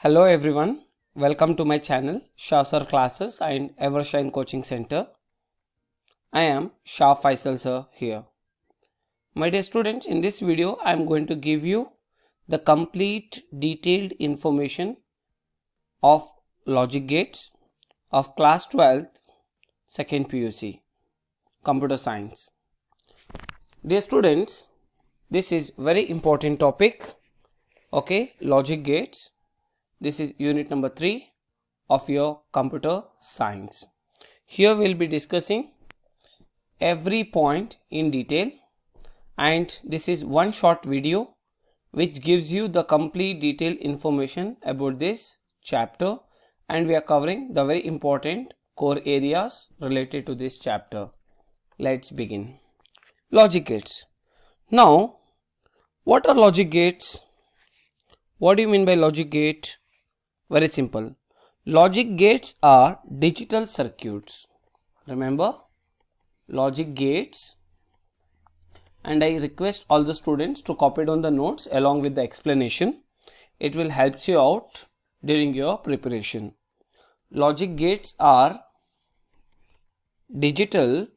Hello everyone, welcome to my channel Shah Sir Classes and Evershine Coaching Center. I am Shah Faisal Sir here. My dear students, in this video I am going to give you the complete detailed information of logic gates of class 12th second PUC computer science. Dear students, this is very important topic. Okay, logic gates. This is unit number 3 of your computer science. Here we will be discussing every point in detail, and this is one short video which gives you the complete detailed information about this chapter, and we are covering the very important core areas related to this chapter. Let's begin. Logic gates. Now, what are logic gates? What do you mean by logic gate? Very simple. Logic gates are digital circuits. Remember, logic gates, and I request all the students to copy down the notes along with the explanation. It will help you out during your preparation. Logic gates are digital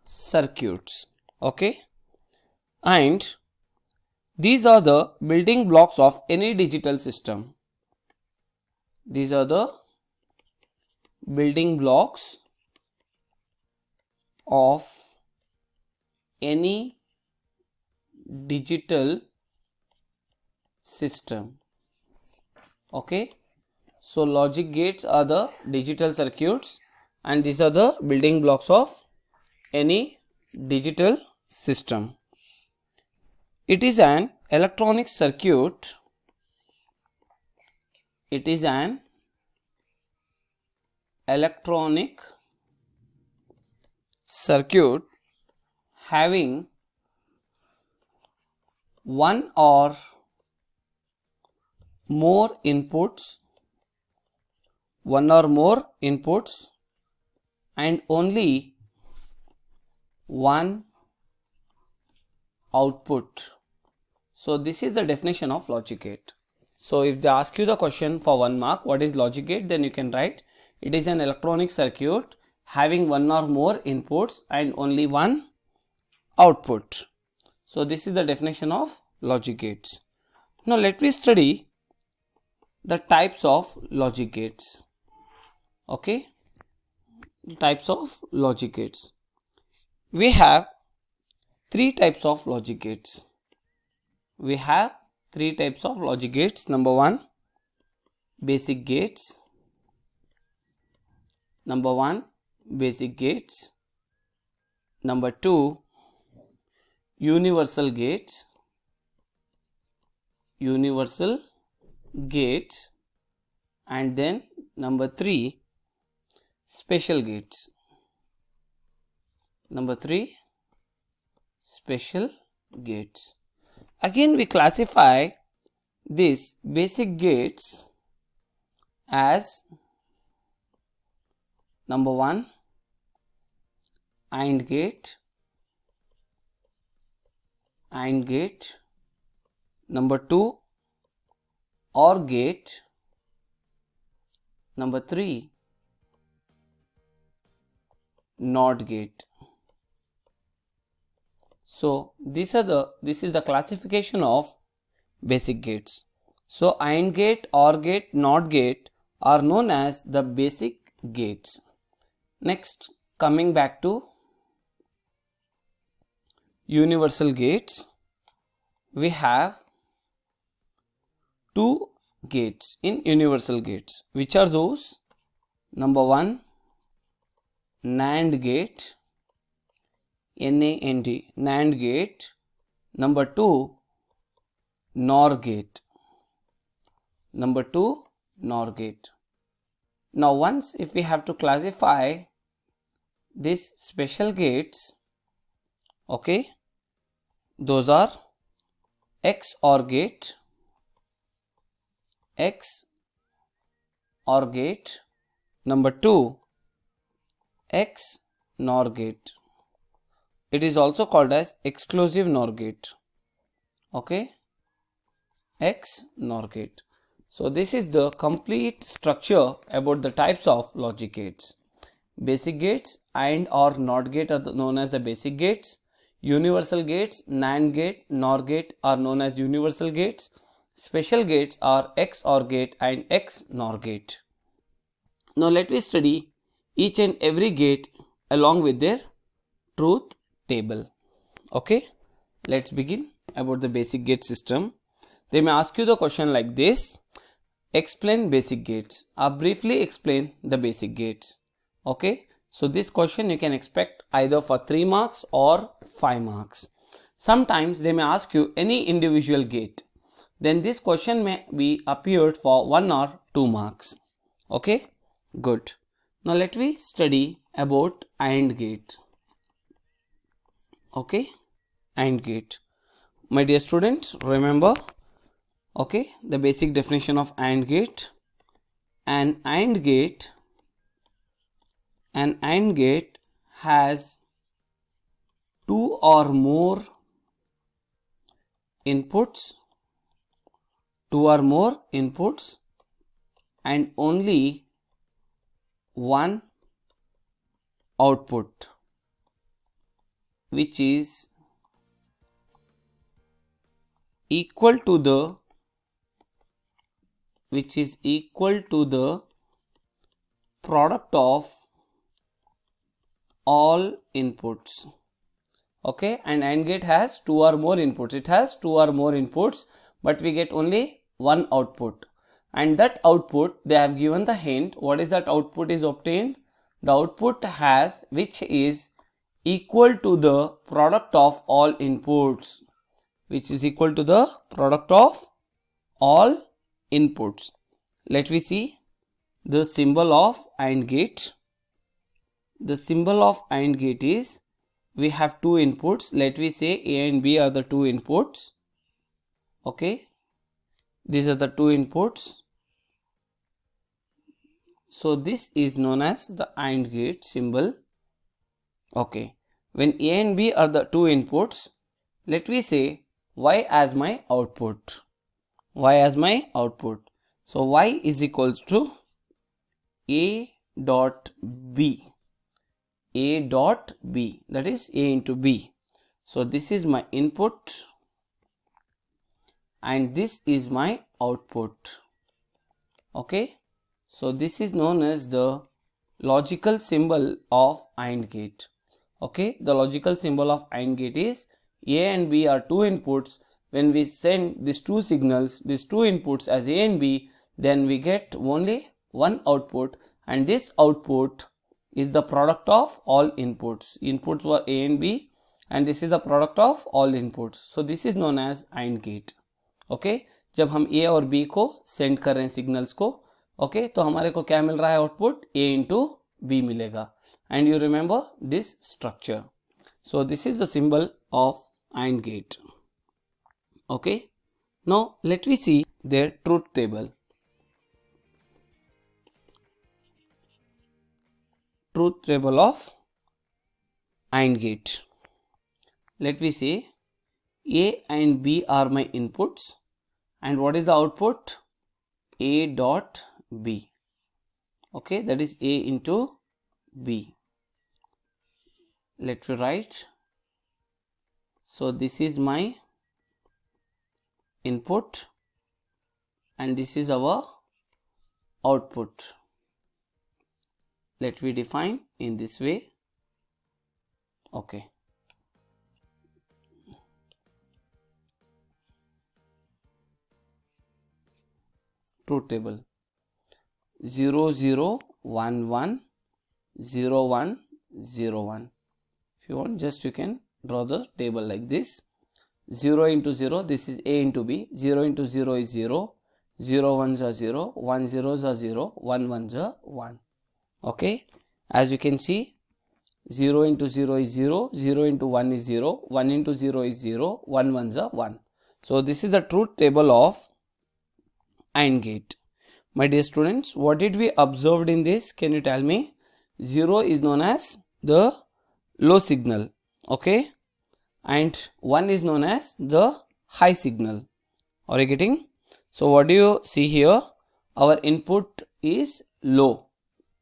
circuits. Okay, and these are the building blocks of any digital system. These are the building blocks of any digital system. Okay, so logic gates are the digital circuits, and these are the building blocks of any digital system. It is an electronic circuit. It is an electronic circuit having one or more inputs, and only one output. So this is the definition of logic gate. So if they ask you the question for 1 mark, what is logic gate, then you can write it is an electronic circuit having one or more inputs and only one output. So this is the definition of logic gates. Now let me study the types of logic gates. Okay, types of logic gates. We have 3 types of logic gates. We have 3 types of logic gates. Number 1, basic gates. Number 2, universal gates. And then number 3, special gates. Again, we classify these basic gates as number 1, AND gate. Number 2, OR gate. Number 3, NOT gate. So this is the classification of basic gates. So AND gate, OR gate, NOT gate are known as the basic gates. Next, coming back to universal gates, we have 2 gates in universal gates. Which are those? Number 1, NAND gate. NAND gate. Number 2, NOR gate. Now once if we have to classify these special gates, okay, those are XOR gate, number 2, XNOR gate. It is also called as exclusive NOR gate. Okay, XNOR gate. So this is the complete structure about the types of logic gates. Basic gates and or NOT gate are known as the basic gates. Universal gates, NAND gate, NOR gate are known as universal gates. Special gates are XOR gate and XNOR gate. Now let me study each and every gate along with their truth table. Okay, let's begin about the basic gate system. They may ask you the question like this: explain basic gates, or briefly explain the basic gates. Okay, so this question you can expect either for 3 marks or 5 marks. Sometimes they may ask you any individual gate, then this question may be appeared for 1 or 2 marks. Okay, good. Now let me study about AND gate. Okay, AND gate. My dear students, remember, okay, the basic definition of AND gate. An AND gate has 2 or more inputs, and only one output, which is equal to the product of all inputs. Okay, and AND gate has 2 or more inputs. It has 2 or more inputs, but we get only one output, and that output they have given the hint. What is that output is obtained? The output has which is equal to the product of all inputs, which is equal to the product of all inputs. Let me see the symbol of AND gate. The symbol of AND gate is, we have 2 inputs. Let me say A and B are the 2 inputs. Okay, these are the 2 inputs. So this is known as the AND gate symbol. Okay, when A and B are the 2 inputs, let me say Y as my output. So Y is equals to A dot B. That is A into B. So this is my input and this is my output. Okay, so this is known as the logical symbol of AND gate. Okay, the logical symbol of AND gate is A and B are 2 inputs. When we send these 2 signals, these 2 inputs as A and B, then we get only one output, and this output is the product of all inputs. Inputs were A and B, and this is the product of all inputs. So this is known as AND gate. Okay, जब हम A और B को send कर रहे हैं signals को, okay, तो हमारे को क्या मिल रहा है? आउटपुट A into B मिलेगा. And you remember this structure. So this is the symbol of AND gate. Okay, now let me see their truth table. Truth table of AND gate. Let me say A and B are my inputs, and what is the output? A dot B. Okay, that is A into B. Let me write. So this is my input and this is our output. Let me define in this way. Okay. Truth table 0 0 1 1 0 1 0 1. If you want, just you can draw the table like this. 0 into 0, this is A into B. 0 into 0 is 0. 0 1s are 0. 1 zeros are 0. 1 1s are 1. Okay, as you can see, 0 into 0 is 0. 0 into 1 is 0. 1 into 0 is 0. 1 1s are 1. So this is the truth table of AND gate. My dear students, what did we observed in this? Can you tell me? 0 is known as the low signal, okay, and 1 is known as the high signal. Are you getting? So what do you see here? Our input is low.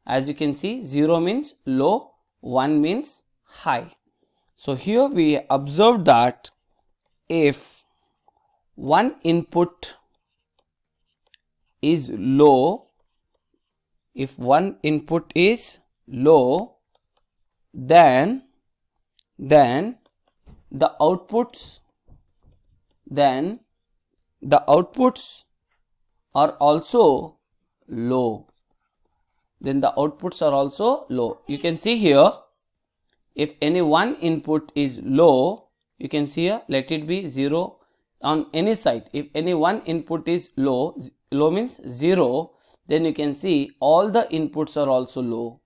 As you can see, 0 means low, 1 means high. So here we observe that if one input is low, if one input is low, then the outputs are also low. Then the outputs are also low. You can see here, if any one input is low, you can see here, let it be 0 on any side. If any one input is low, low means 0, then you can see all the inputs are also low.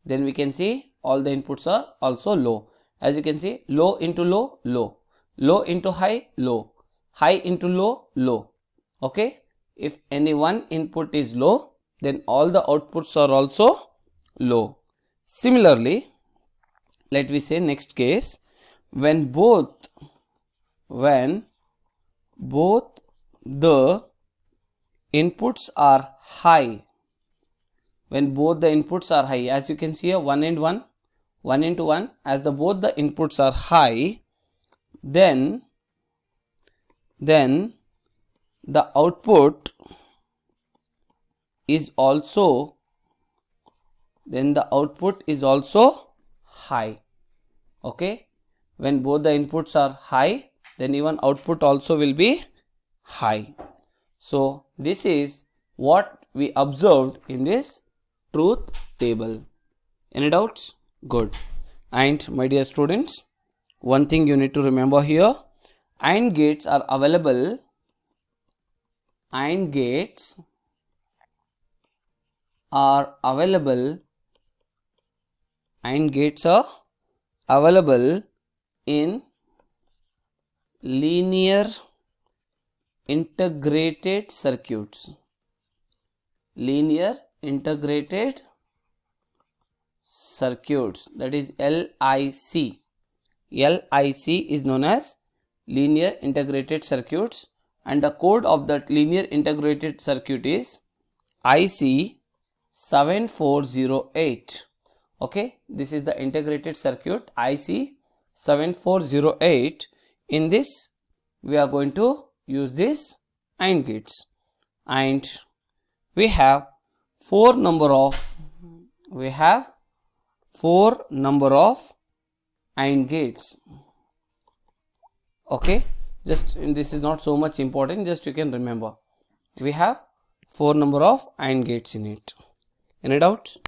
Then we can see all the inputs are also low. As you can see, low into low, low. Low into high, low. High into low, low. Okay. If any one input is low, then all the outputs are also low. Similarly, let me say next case, when both the inputs are high, when both the inputs are high, as you can see here, 1 and 1, 1 into 1, as both the inputs are high, then the output is also high. Okay, when both the inputs are high, then even output also will be high. So this is what we observed in this truth table. Any doubts? Good. And my dear students, one thing you need to remember here, AND gates are available. AND gates are available. AND gates are available in linear integrated circuits. Linear integrated circuits, that is LIC. LIC is known as linear integrated circuits, and the code of that linear integrated circuit is IC 7408. Okay, this is the integrated circuit IC 7408. In this we are going to use this AND gates, and we have four number of AND gates. Okay, just this is not so much important, just you can remember we have 4 number of AND gates in it. Any doubts?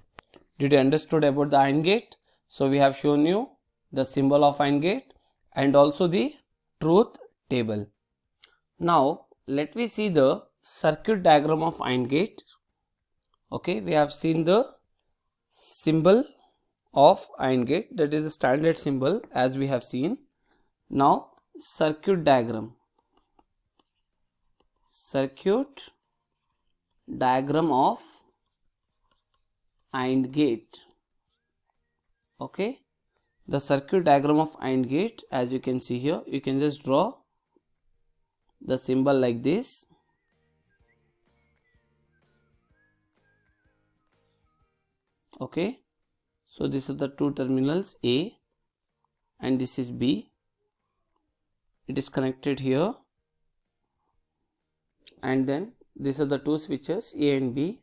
Did you understood about the AND gate? So we have shown you the symbol of AND gate and also the truth table. Now let me see the circuit diagram of AND gate. Okay, we have seen the symbol of AND gate, that is the standard symbol as we have seen. Now circuit diagram of AND gate. Okay, the circuit diagram of AND gate, as you can see here, you can just draw the symbol like this. Okay, so these are the two terminals A and this is B. It is connected here, and then these are the two switches A and B.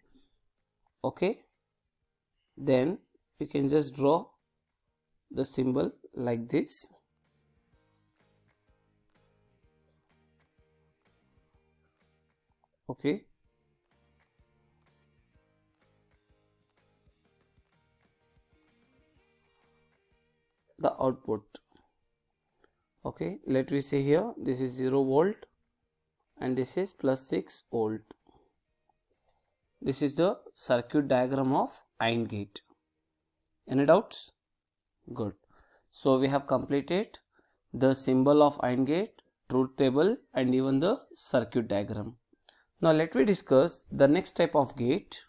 Okay, then you can just draw the symbol like this. Okay, the output. Okay, let me say here, this is 0 volt and this is plus 6 volt. This is the circuit diagram of AND gate. Any doubts? Good. So we have completed the symbol of AND gate, truth table, and even the circuit diagram. Now let me discuss the next type of gate.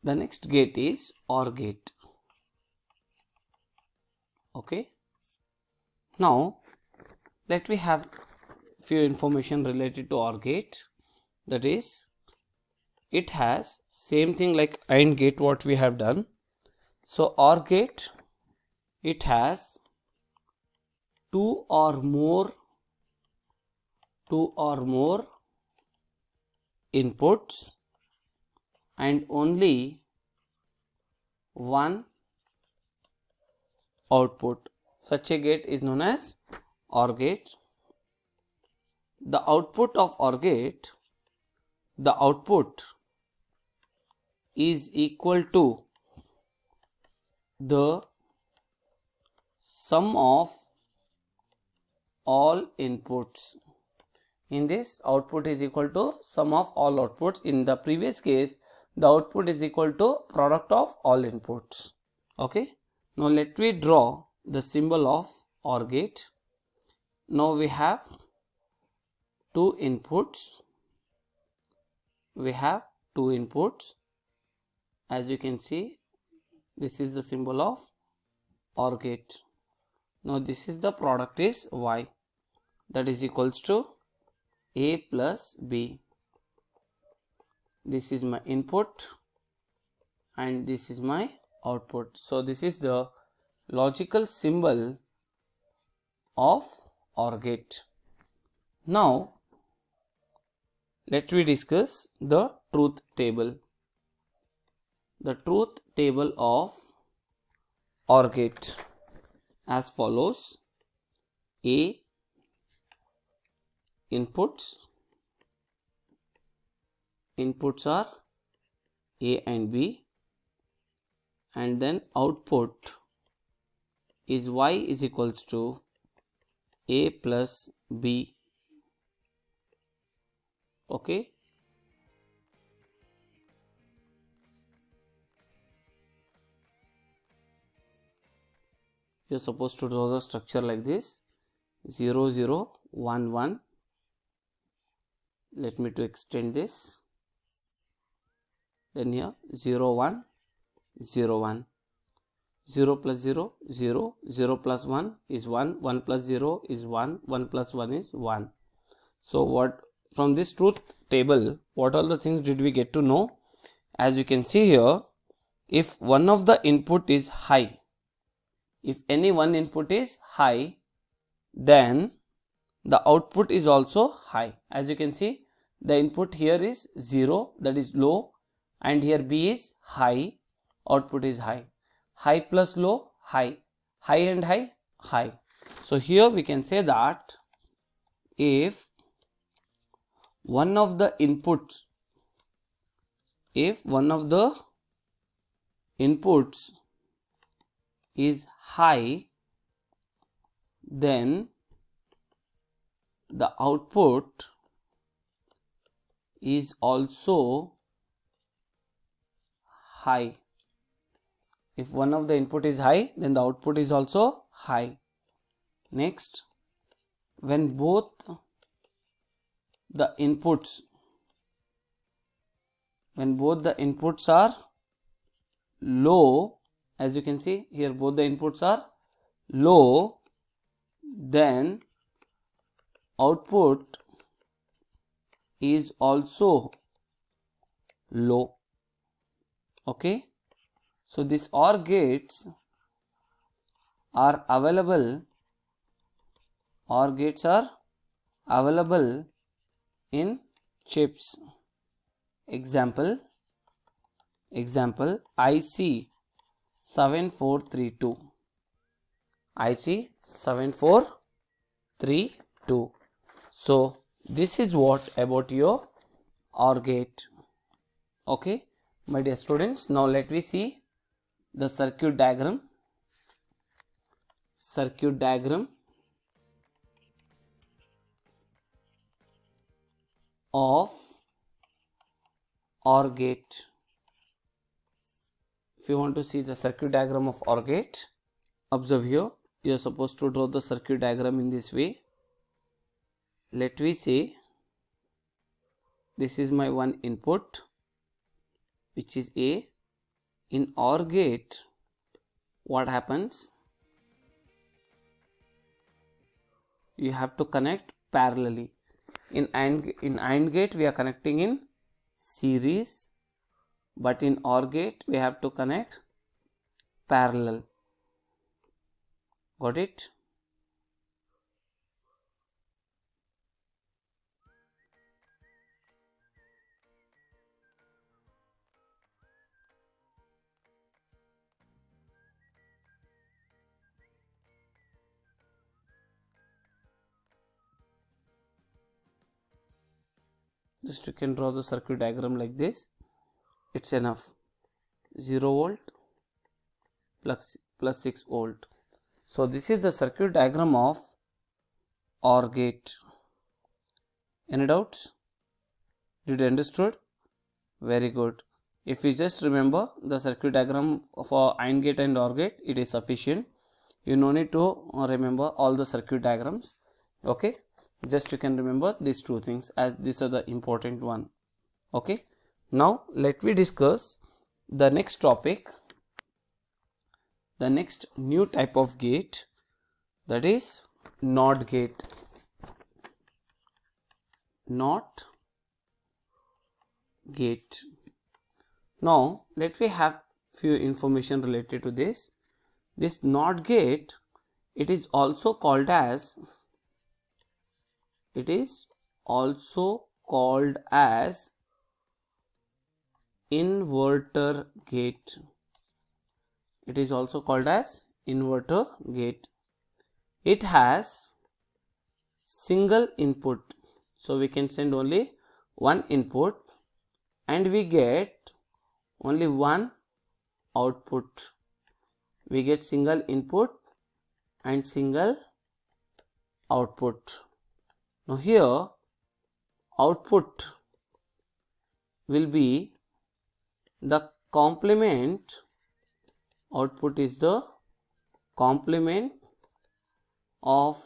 The next gate is OR gate. Okay. Now let me have few information related to OR gate. That is, it has same thing like AND gate what we have done. So OR gate, it has two or more inputs and only one output. Such a gate is known as OR gate. The output of OR gate, the output is equal to the sum of all inputs. In this, output is equal to sum of all outputs. In the previous case, the output is equal to product of all inputs. Okay. Now let me draw the symbol of OR gate. Now we have two inputs. As you can see, this is the symbol of OR gate. Now this is the product is Y, that is equals to A plus B. This is my input and this is my output. So this is the logical symbol of OR gate. Now let me discuss the truth table. The truth table of OR gate as follows: A inputs are A and B, and then output is Y is equals to A plus B. Okay. You are supposed to draw the structure like this: 0 0 1 1. Let me to extend this. Then here 0 1 0 1. 0 plus 0 0, 0 plus 1 is 1, 1 plus 0 is 1, 1 plus 1 is 1. So what from this truth table, what all the things did we get to know? As you can see here, if one of the input is high, if any one input is high, then the output is also high. As you can see, the input here is 0, that is low, and here B is high, output is high. High plus low, high. High and high, high. So here we can say that if one of the inputs is high, then the output is also high. If one of the input is high, then the output is also high. Next, when both the inputs are low, as you can see here both the inputs are low, then output is also low. Okay. So these OR gates are available. OR gates are available in chips. Example IC 7432. IC 7432. So this is what about your OR gate. Okay, my dear students, now let me see the circuit diagram. Of OR gate. If you want to see the circuit diagram of OR gate, observe here. You are supposed to draw the circuit diagram in this way. Let me say this is my one input, which is A, in OR gate, what happens? You have to connect parallelly. In AND gate we are connecting in series, but in OR gate we have to connect parallel. Got it? Just you can draw the circuit diagram like this. It's enough. 0 volt plus 6 volt. So this is the circuit diagram of OR gate. Any doubts? Did you understood? Very good. If you just remember the circuit diagram for AND gate and OR gate, it is sufficient. You no need to remember all the circuit diagrams. Okay, just you can remember these two things, as these are the important one. Okay, now let me discuss the next topic, the next new type of gate, that is NOT gate. NOT gate. Now let me have few information related to this. This NOT gate, it is also called as inverter gate. It is also called as inverter gate. It has single input, so we can send only one input and we get only one output. We get single input and single output. Now here output will be the complement. Output is the complement of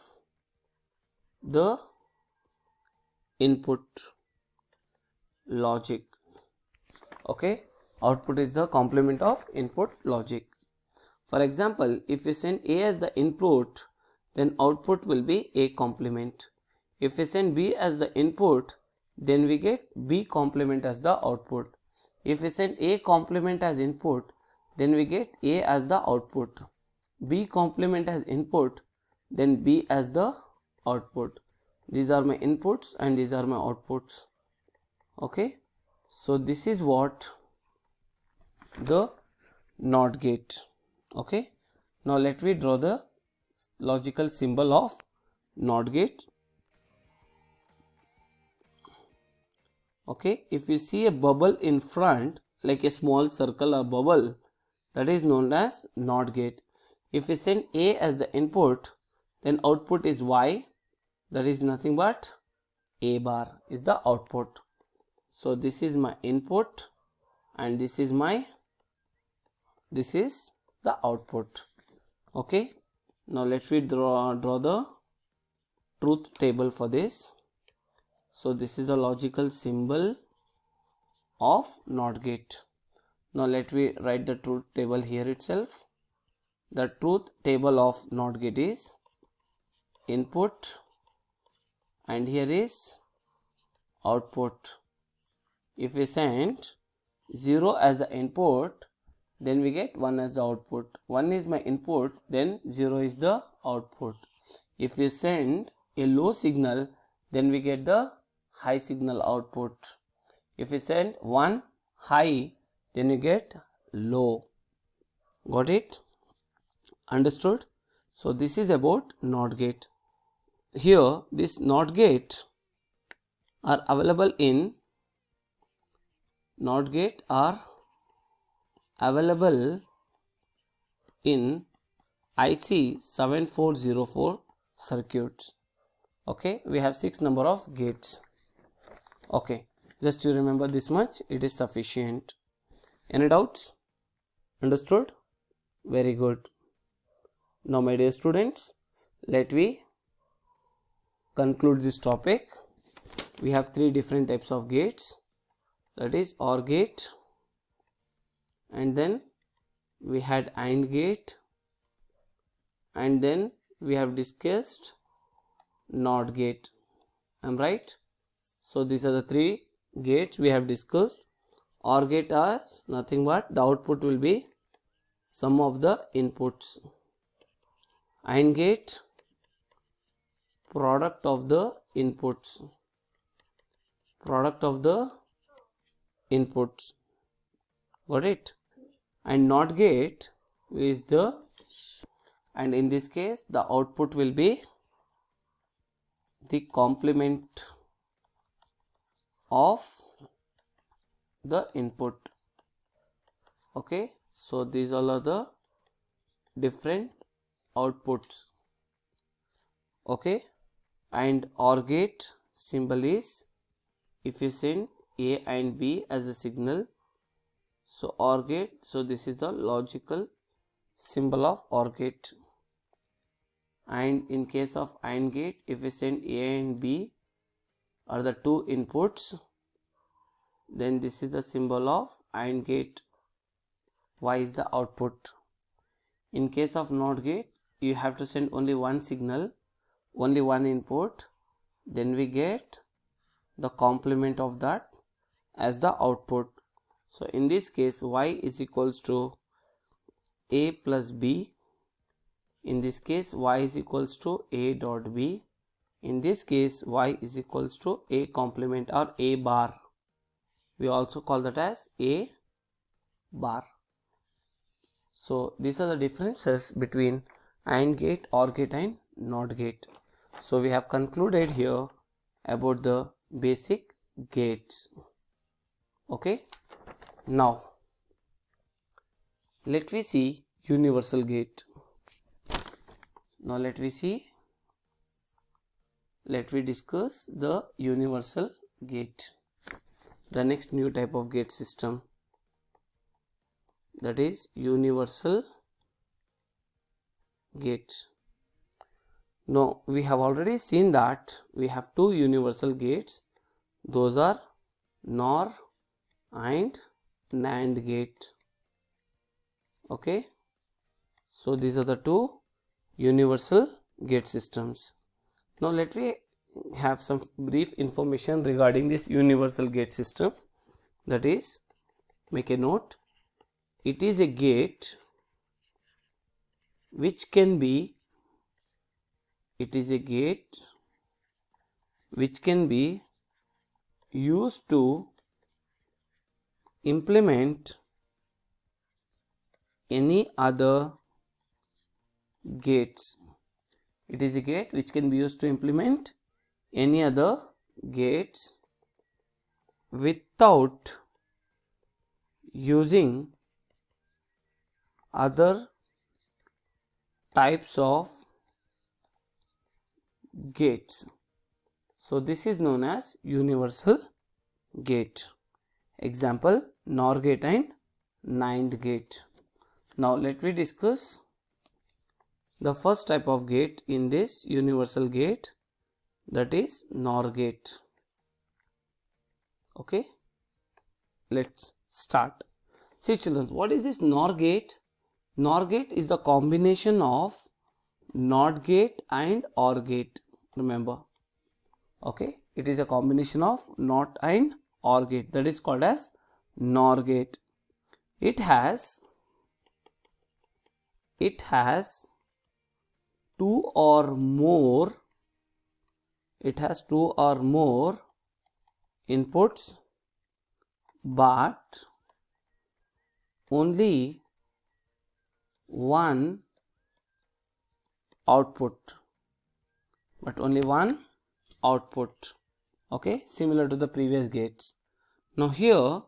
the input logic. Okay, output is the complement of input logic. For example, if we send A as the input, then output will be A complement. If we send B as the input, then we get B complement as the output. If we send A complement as input, then we get A as the output. B complement as input, then B as the output. These are my inputs and these are my outputs. Okay, so this is what the NOT gate. Okay, now let me draw the logical symbol of NOT gate. Okay, if you see a bubble in front, like a small circle or bubble, that is known as NOT gate. If we send A as the input, then output is Y, that is nothing but A bar is the output. So this is my input and this is the output. Okay, now let me draw the truth table for this. So this is a logical symbol of NOT gate. Now let me write the truth table here itself. The truth table of NOT gate is input and here is output. If we send 0 as the input, then we get 1 as the output. 1 is my input, then 0 is the output. If we send a low signal, then we get the high signal output. If we send 1 high, then you get low. Got it? Understood? So this is about NOT gate. Here this NOT gate are available in IC 7404 circuits. Okay, we have 6 number of gates. Okay, just to remember this much, it is sufficient. Any doubts? Understood? Very good. Now my dear students, let me conclude this topic. We have 3 different types of gates, that is OR gate, and then we had AND gate, and then we have discussed NOT gate. Am I right? So these are the three gates we have discussed. OR gate is nothing but the output will be sum of the inputs. AND gate, product of the inputs. Product of the inputs. Got it? And NOT gate is the, and in this case the output will be the complement of the input. Okay, so these all are the different outputs. Okay, and OR gate symbol is if you send A and B as a signal, so OR gate, so this is the logical symbol of OR gate. And in case of AND gate, if we send A and B are the two inputs, then this is the symbol of AND gate. Y is the output. In case of NOT gate, you have to send only one signal, only one input, then we get the complement of that as the output. So in this case, Y is equals to A plus B. In this case, Y is equals to A dot B. In this case, Y is equals to A complement or A bar. We also call that as A bar. So these are the differences between AND gate, OR gate and NOT gate. So we have concluded here about the basic gates. Okay. Now let we see universal gate. Now let we discuss the universal gate, the next new type of gate system, that is universal gates. Now we have already seen that we have two universal gates, those are NOR and NAND gate. Okay, so these are the two universal gate systems. Now let me have some brief information regarding this universal gate system. That is, make a note, it is a gate which can be used to implement any other gates. It is a gate which can be used to implement any other gates without using other types of gates. So this is known as universal gate. Example, NOR gate and NAND gate. Now let me discuss the first type of gate in this universal gate, that is NOR gate. Okay, let's start. See children, what is this NOR gate? NOR gate is the combination of NOT gate and OR gate. Remember, okay, it is a combination of NOT and OR gate, that is called as NOR gate. It has two or more inputs, but only one output. Okay, similar to the previous gates. Now here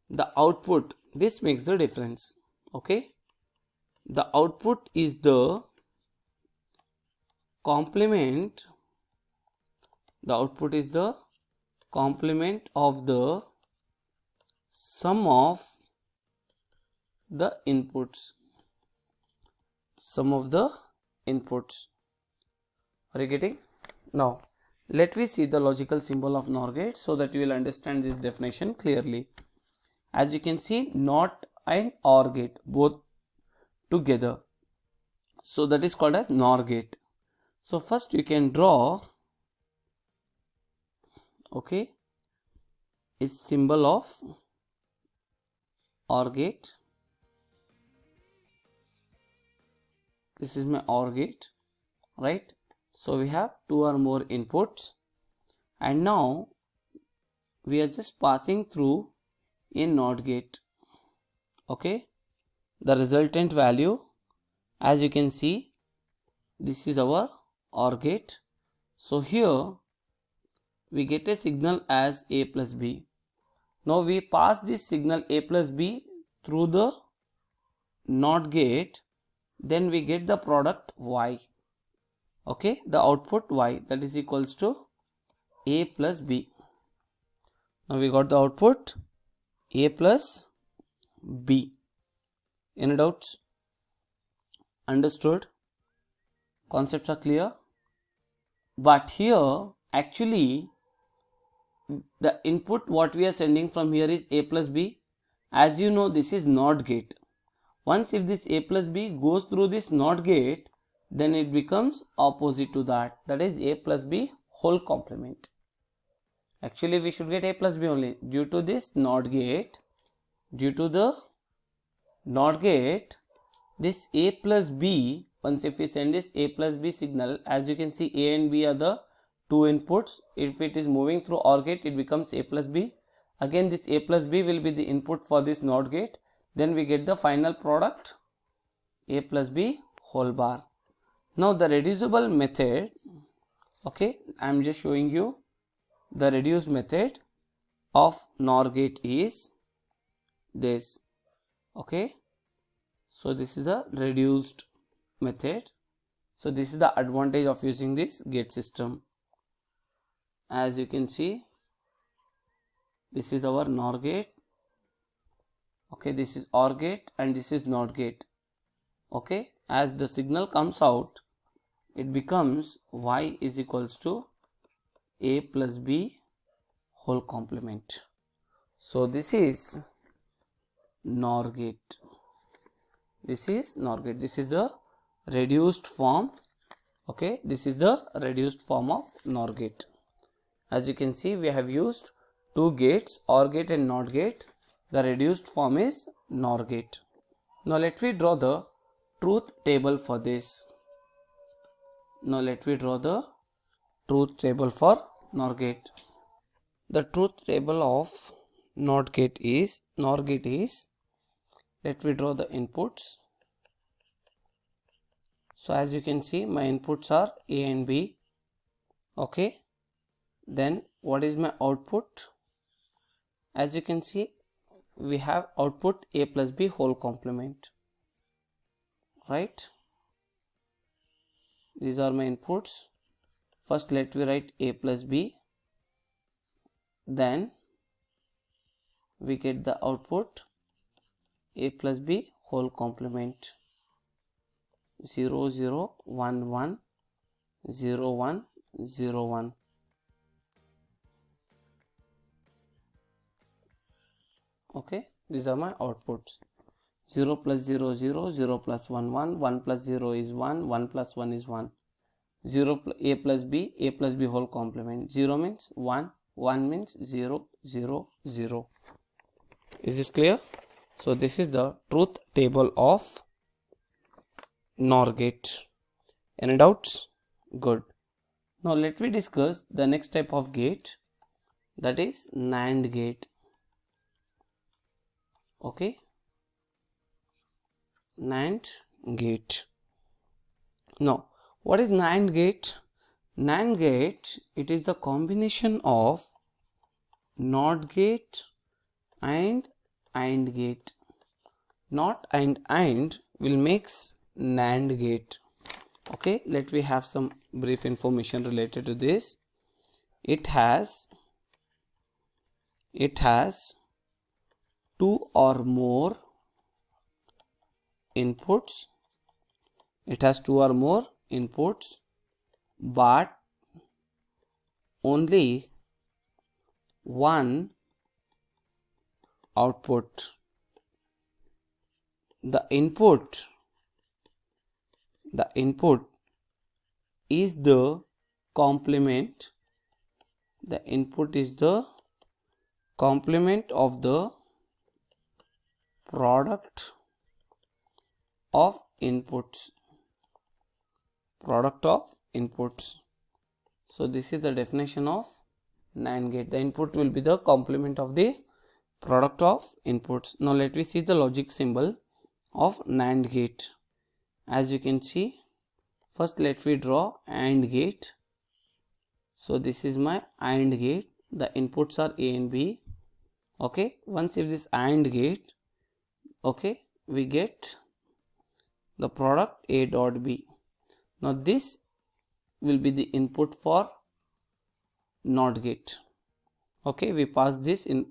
the output, this makes the difference. Okay, the output is the complement, of the sum of the inputs. Are you getting? Now let me see the logical symbol of NOR gate so that you will understand this definition clearly. As you can see, NOT and OR gate, both together. So that is called as NOR gate. So first you can draw, okay, is symbol of OR gate. This is my OR gate, right? So we have two or more inputs, and now we are just passing through a NOT gate. Okay, the resultant value, as you can see, this is our OR gate. So here we get a signal as A plus B. Now we pass this signal A plus B through the NOT gate, then we get the product Y. Okay, the output Y, that is equals to A plus B. Now we got the output A plus B. Any doubts? Understood? Concepts are clear? But here actually the input what we are sending from here is A plus B. As you know, this is NOT gate. Once if this A plus B goes through this NOT gate, then it becomes opposite to that, that is A plus B whole complement. Actually we should get A plus B only. Due to this NOT gate, due to the NOT gate, this A plus B, once if we send this A plus B signal, as you can see A and B are the two inputs. If it is moving through OR gate, it becomes A plus B. Again this A plus B will be the input for this NOT gate. Then we get the final product A plus B whole bar. Now the reducible method, okay, I am just showing you the reduced method of NOR gate is this. Okay, so this is a reduced method. So this is the advantage of using this gate system. As you can see, this is our NOR gate. Okay, this is OR gate and this is NOT gate. Okay, as the signal comes out, it becomes Y is equals to A plus B whole complement. So this is NOR gate. This is NOR gate. This is the reduced form. Okay, this is the reduced form of NOR gate. As you can see, we have used two gates, OR gate and NOT gate. The reduced form is NOR gate. Now let me draw the truth table for this. Now let me draw the truth table for NOR gate. The truth table of NOT gate is, let me draw the inputs. So as you can see, my inputs are A and B. Okay, then what is my output? As you can see, we have output A plus B whole complement, right? These are my inputs. First let me write A plus B, then we get the output A plus B whole complement, 0 0 1 1 0 1 0 1. Okay, these are my outputs. 0 plus 0 0, 0 plus 1 1, 1 plus 0 is 1, 1 plus 1 is 1. 0 A plus B whole complement. 0 means 1, 1 means 0 0 0. Is this clear? So this is the truth table of NOR gate. Any doubts? Good. Now let me discuss the next type of gate, that is NAND gate. Okay, NAND gate. Now what is NAND gate? NAND gate, it is the combination of NOT gate and AND gate. NOT and AND will makes NAND gate. Okay, let me have some brief information related to this. It has two or more inputs. It has two or more inputs, but only one output. The input the input is the complement, the input is the complement of the product of inputs, product of inputs. So this is the definition of NAND gate. The input will be the complement of the product of inputs. Now let me see the logic symbol of NAND gate. As you can see, first let me draw AND gate. So this is my AND gate. The inputs are A and B. Okay, once if this AND gate, okay, we get the product A dot B. Now this will be the input for NOT gate. Okay, we pass this in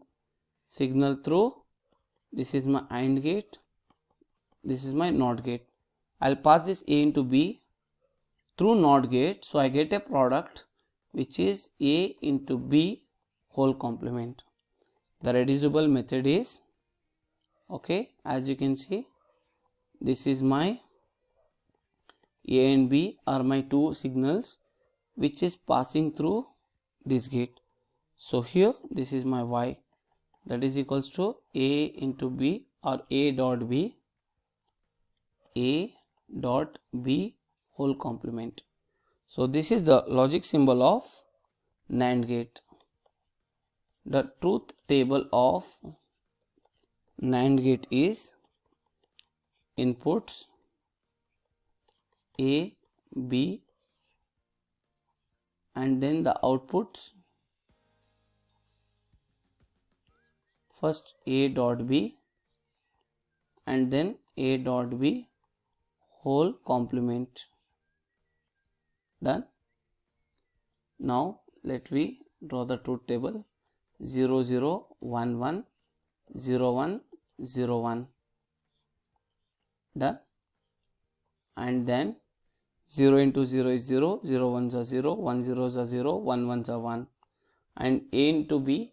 signal through, this is my AND gate, this is my NOT gate. I'll pass this A into B through NOT gate, so I get a product which is A into B whole complement. The reducible method is, okay, as you can see, this is my A and B are my two signals which is passing through this gate. So here this is my Y, that is equals to A into B or A dot B, A dot B whole complement. So this is the logic symbol of NAND gate. The truth table of NAND gate is inputs A, B, and then the outputs, first A dot B and then A dot B whole complement. Done. Now let me draw the truth table. 0 0 1 1 0 1 0 1. Done. And then 0 into 0 is 0, 0 1s are 0, 1 0s are 0, 1 1s are 1, and A into B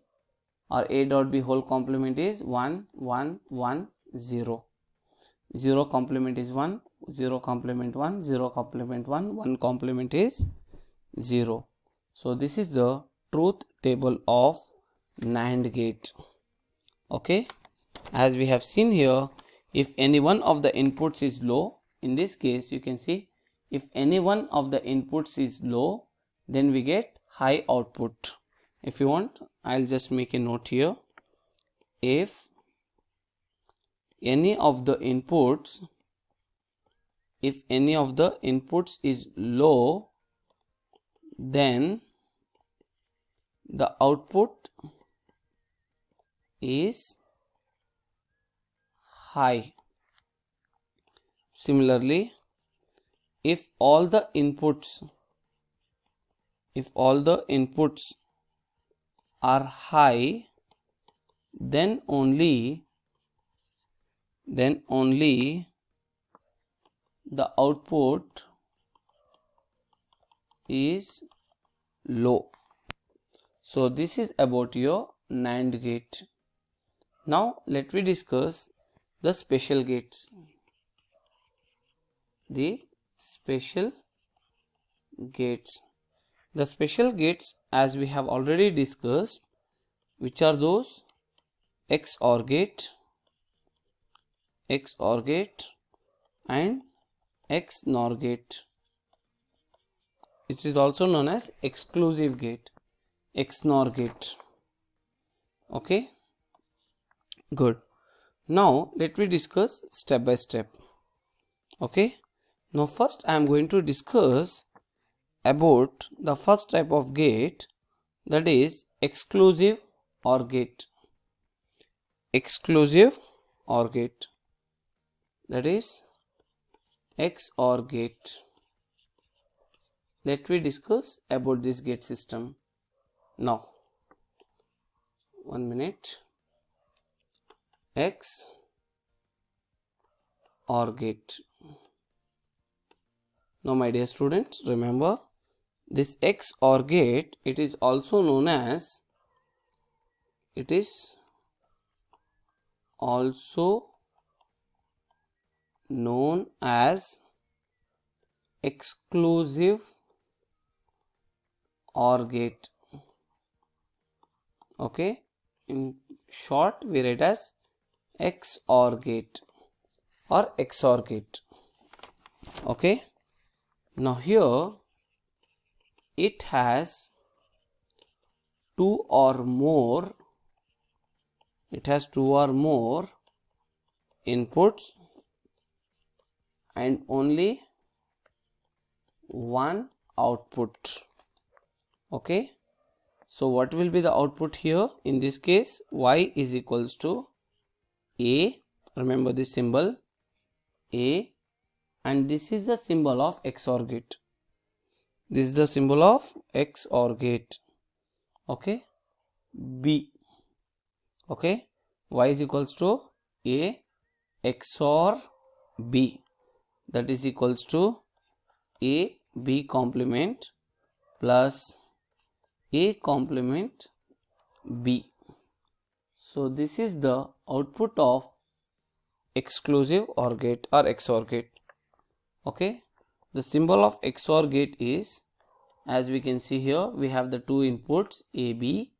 or A dot B whole complement is 1 1 1 0. 0 complement is 1, 0 complement 1, 0 complement 1, 1 complement is 0. So this is the truth table of NAND gate. Okay, as we have seen here, if any one of the inputs is low, in this case you can see, if any one of the inputs is low, then we get high output. If you want, I'll just make a note here. If any of the inputs, if any of the inputs is low, then the output is high. Similarly, if all the inputs are high, then only the output is low. So this is about your NAND gate. Now let me discuss the special gates. The special gates. The special gates, as we have already discussed, which are those? XOR gate, and XNOR gate. It is also known as exclusive gate, XNOR gate. Okay, good. Now let me discuss step by step. Okay, now first I am going to discuss about the first type of gate, that is exclusive OR gate. Exclusive OR gate, that is XOR gate. Let me discuss about this gate system. Now 1 minute. XOR gate. Now my dear students, remember this XOR gate, it is also known as exclusive OR gate. Okay, in short we write as XOR gate or XOR gate. Okay, now here it has two or more inputs and only one output. Okay, so what will be the output here? In this case, y is equals to a. Remember this symbol a, and this is the symbol of XOR gate. This is the symbol of XOR gate. Okay, b. Okay, y is equals to a XOR b, that is equals to a b complement plus a complement b. So this is the output of exclusive OR gate or XOR gate. Okay, the symbol of XOR gate is, as we can see here, we have the two inputs AB.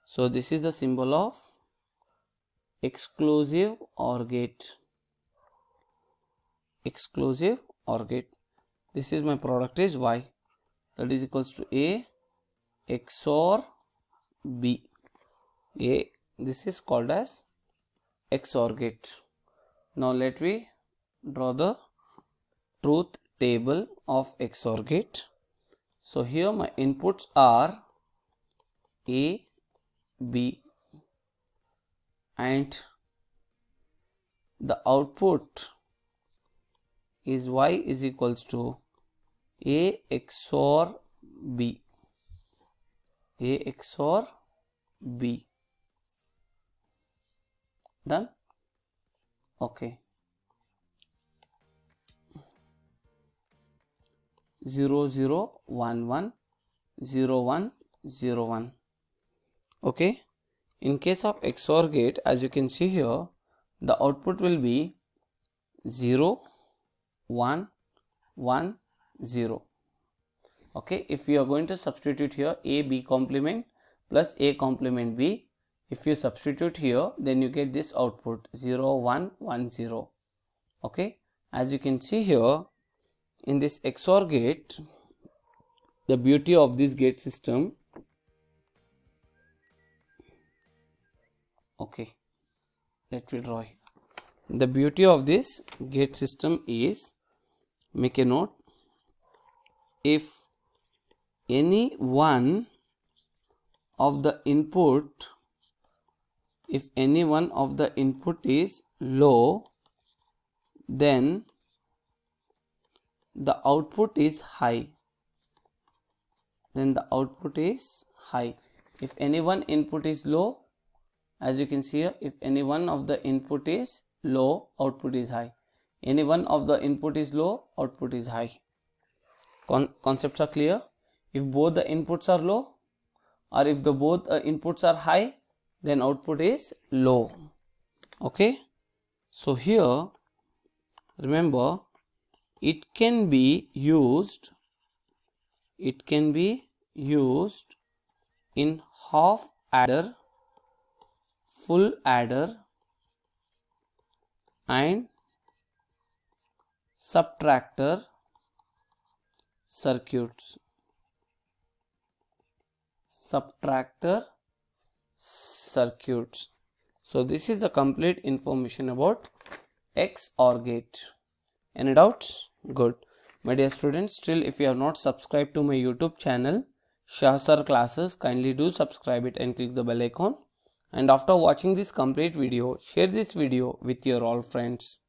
So this is the symbol of exclusive OR gate. This is my product is y, that is equals to a XOR b. This is called as XOR gate. Now let me draw the truth table of XOR gate. So here my inputs are a, b, and the output is y is equals to a XOR b. Done. Okay, 0 0 1 1 0 1 0 1. Okay, in case of XOR gate, as you can see here, the output will be 0 1 1 0. Okay, if you are going to substitute here a b complement plus a complement b, if you substitute here, then you get this output 0 1 1 0. Okay, as you can see here in this XOR gate, the beauty of this gate system, okay, let me draw here. The beauty of this gate system is, make a note, if any one of the input is low, then the output is high. If any one input is low, as you can see here, if any one of the input is low, output is high. Any one of the input is low, output is high. Concepts are clear? If both the inputs are low, or if the both inputs are high, then output is low. Okay, so here remember, it can be used in half adder, full adder and subtractor circuits. So this is the complete information about XOR gate. Any doubts? Good. My dear students, still if you have not subscribed to my YouTube channel Shah Sir Classes, kindly do subscribe it and click the bell icon. And after watching this complete video, share this video with your all friends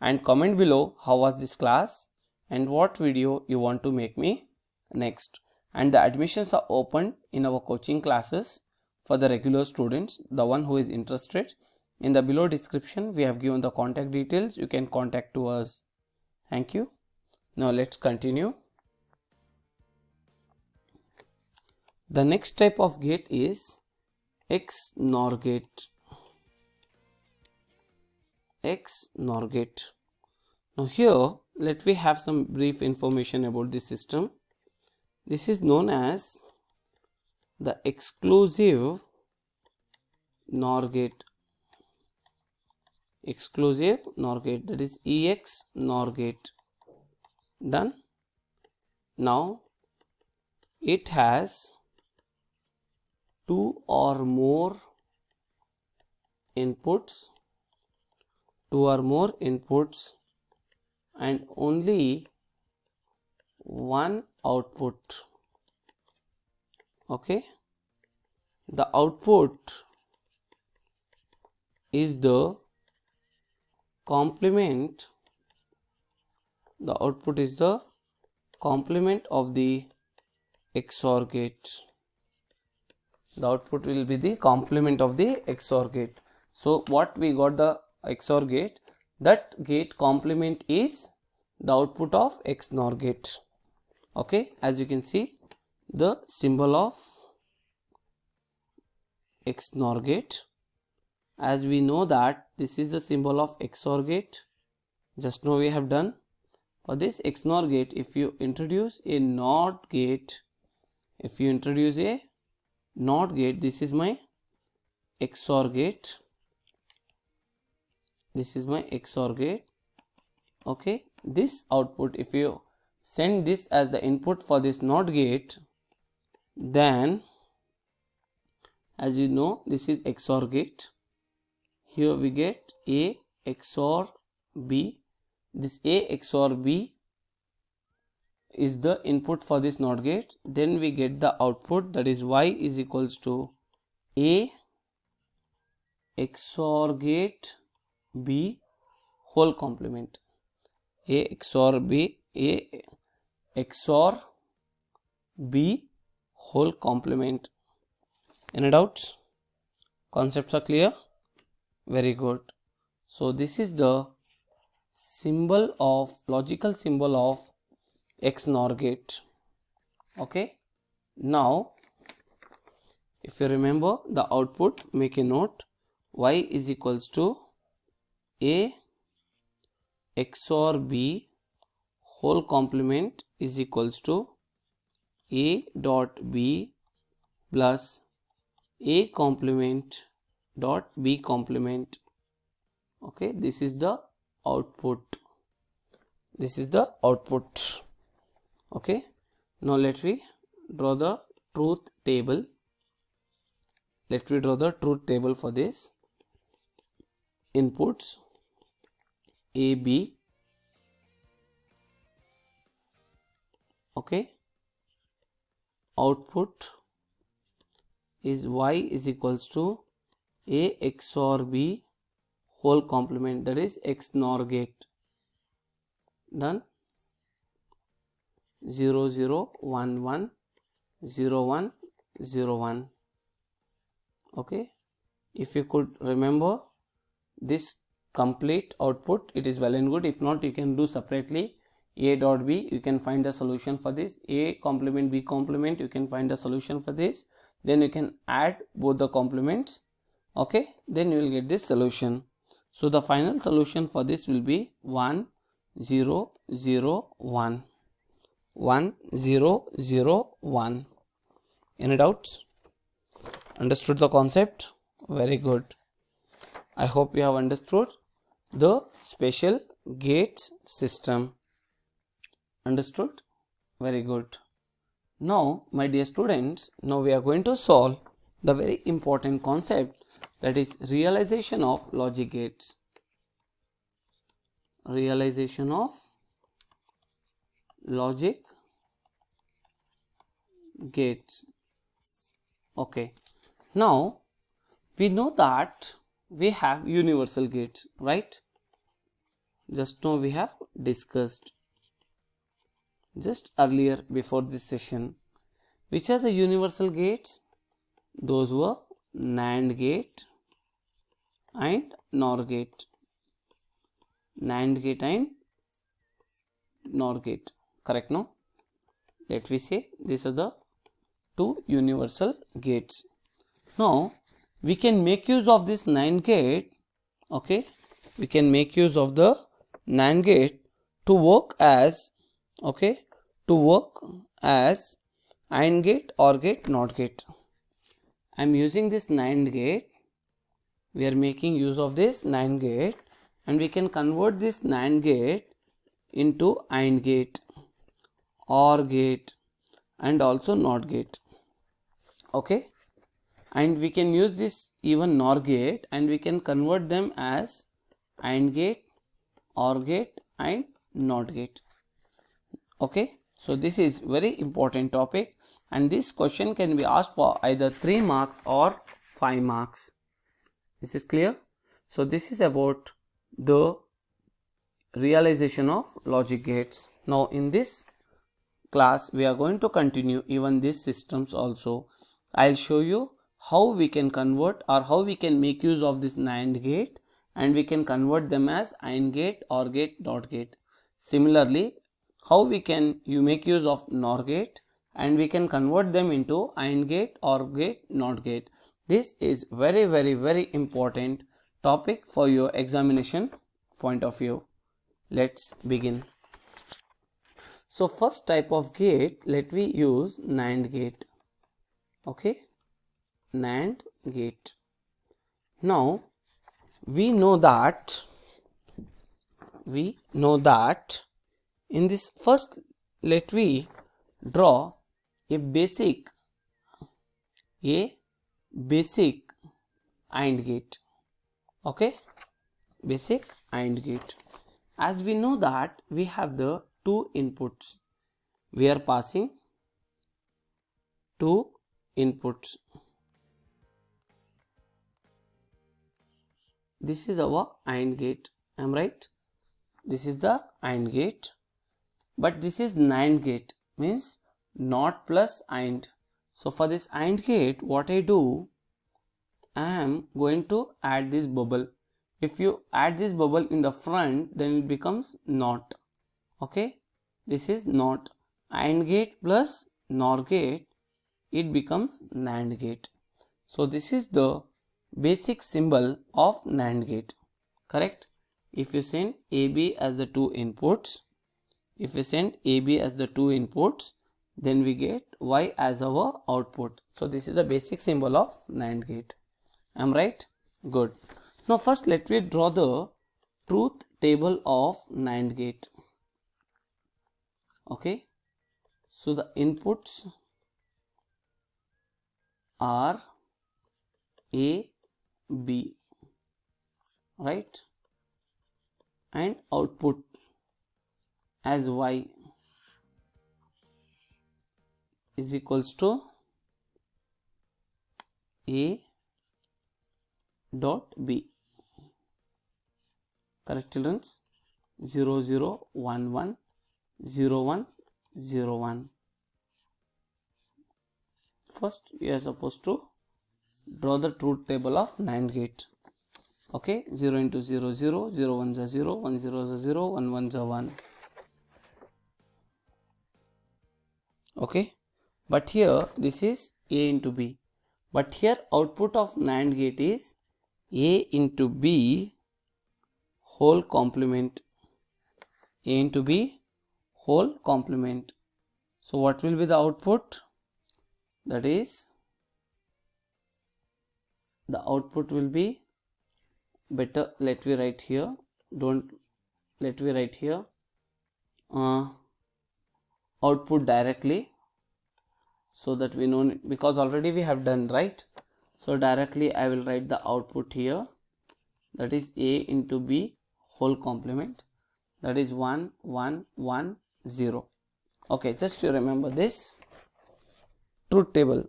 and comment below how was this class and what video you want to make me next. And the admissions are open in our coaching classes for the regular students, the one who is interested. In the below description we have given the contact details. You can contact to us. Thank you. Now let's continue. The next type of gate is XNOR gate. Now here let me have some brief information about this system. This is known as the exclusive NOR gate. Exclusive NOR gate, that is EX NOR gate. Done. Now it has two or more inputs and only one output. Okay, the output is the complement. The output is the complement of the XOR gate. The output will be the complement of the XOR gate. So what we got the XOR gate, that gate complement is the output of XNOR gate. Okay, as you can see the symbol of XNOR gate. As we know that this is the symbol of XOR gate, just now we have done. For this XNOR gate, if you introduce a NOT gate, this is my XOR gate. This is my XOR gate. Okay, this output, if you send this as the input for this NOT gate, then as you know this is XOR gate. Here we get A XOR B. This A XOR B is the input for this NOT gate. Then we get the output, that is Y is equals to A XOR gate B whole complement. A XOR B, A XOR B whole complement. Any doubts? Concepts are clear? Very good. So this is the symbol of, logical symbol of XNOR gate. Okay, now if you remember the output, make a note. Y is equals to A XOR B whole complement is equals to A dot B plus A complement dot B complement. Okay, this is the output. This is the output. Okay, now let me draw the truth table. Let me draw the truth table for this. Inputs A B. Okay, output is Y is equals to A XOR B whole complement, that is XNOR gate. Done. 0 0 1 1 0 1 0 1. Okay, if you could remember this complete output, it is well and good. If not, you can do separately. A dot B, you can find the solution for this. A complement B complement, you can find the solution for this. Then you can add both the complements. Okay, then you will get this solution. So the final solution for this will be 1 0 0 1 1 0 0 1. Any doubts? Understood the concept? Very good. I hope you have understood the special gates system. Understood? Very good. Now my dear students, now we are going to solve the very important concept, that is realization of logic gates. Realization of logic gates. Okay, now we know that we have universal gates, right? Just now we have discussed just earlier before this session. Which are the universal gates? Those were NAND gate and NOR gate. NAND gate and NOR gate. Correct, no? Let me say these are the two universal gates. Now we can make use of this NAND gate. Okay, we can make use of the NAND gate to work as, okay, to work as AND gate, OR gate, NOT gate. I am using this NAND gate. We are making use of this NAND gate, and we can convert this NAND gate into AND gate, OR gate, and also NOT gate. Okay, and we can use this even NOR gate, and we can convert them as AND gate, OR gate, and NOT gate. Okay, so this is very important topic, and this question can be asked for either 3 marks or 5 marks. This is clear? So this is about the realization of logic gates. Now in this class we are going to continue even these systems also. I'll show you how we can convert or how we can make use of this NAND gate, and we can convert them as AND gate, OR gate, NOT gate. Similarly, how we can make use of NOR gate, and we can convert them into AND gate, OR gate, NOT gate. This is very important topic for your examination point of view. Let's begin. So first type of gate, let we use NAND gate. Okay, NAND gate. Now we know that in this first, let we draw a basic AND gate. Okay, basic AND gate. As we know that we have the 2 inputs, we are passing 2 inputs. This is our AND gate. I am right? This is the AND gate, but this is NAND gate, means NOT plus AND. So for this AND gate, what I do, I am going to add this bubble. If you add this bubble in the front, then it becomes NOT. Okay, this is NOT. AND gate plus NOR gate, it becomes NAND gate. So this is the basic symbol of NAND gate. Correct? If you send AB as the 2 inputs, then we get Y as our output. So this is the basic symbol of NAND gate. Am I right? Good. Now first let me draw the truth table of NAND gate. Okay, so the inputs are A, B, right, and output as Y is equals to A dot B. Correct, children? 0 0 1 1 0 1 0 1. First we are supposed to draw the truth table of NAND gate. Okay, 0 into 0 0, 0 1 is 0, 1 0 is 0, 1 1 is 1. Okay, but here this is A into B, but here output of NAND gate is A into B whole complement. A into B whole complement. So what will be the output? That is, the output will be, better let me write here, output directly, so that we know it, because already we have done, right? So directly I will write the output here, that is A into B whole complement, that is 1 1 1 0. Okay, just to remember this truth table.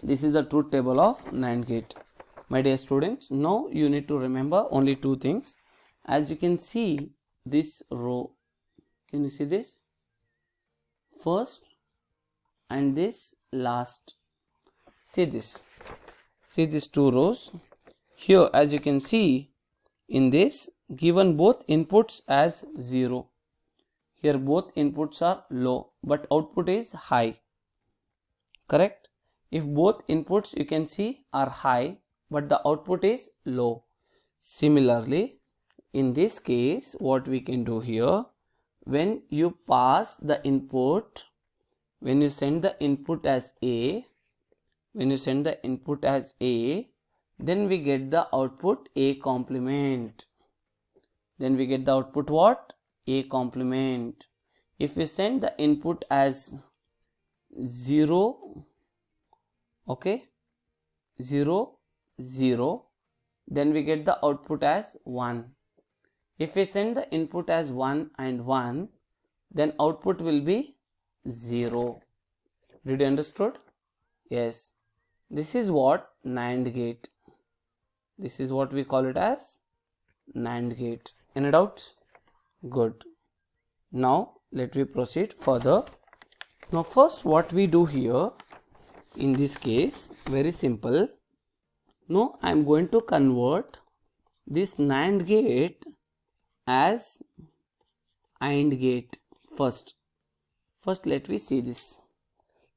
This is the truth table of NAND gate. My dear students, now you need to remember only 2 things. As you can see this row, can you see this? First and this last. See this. See these 2 rows. Here, as you can see, in this given both inputs as 0. Here both inputs are low, but output is high. Correct? If both inputs you can see are high, but the output is low. Similarly, in this case, what we can do here, when you pass the input, when you send the input as A, then we get the output A complement. Then we get the output what? A complement. If we send the input as 0, okay, 0, 0, then we get the output as 1. If we send the input as 1 and 1, then output will be 0. Did you understood? Yes. This is what NAND gate. This is what we call it as NAND gate. Any doubts? Good. Now let me proceed further. Now first what we do here, in this case, very simple. Now I am going to convert this NAND gate as AND gate first. First let me see this.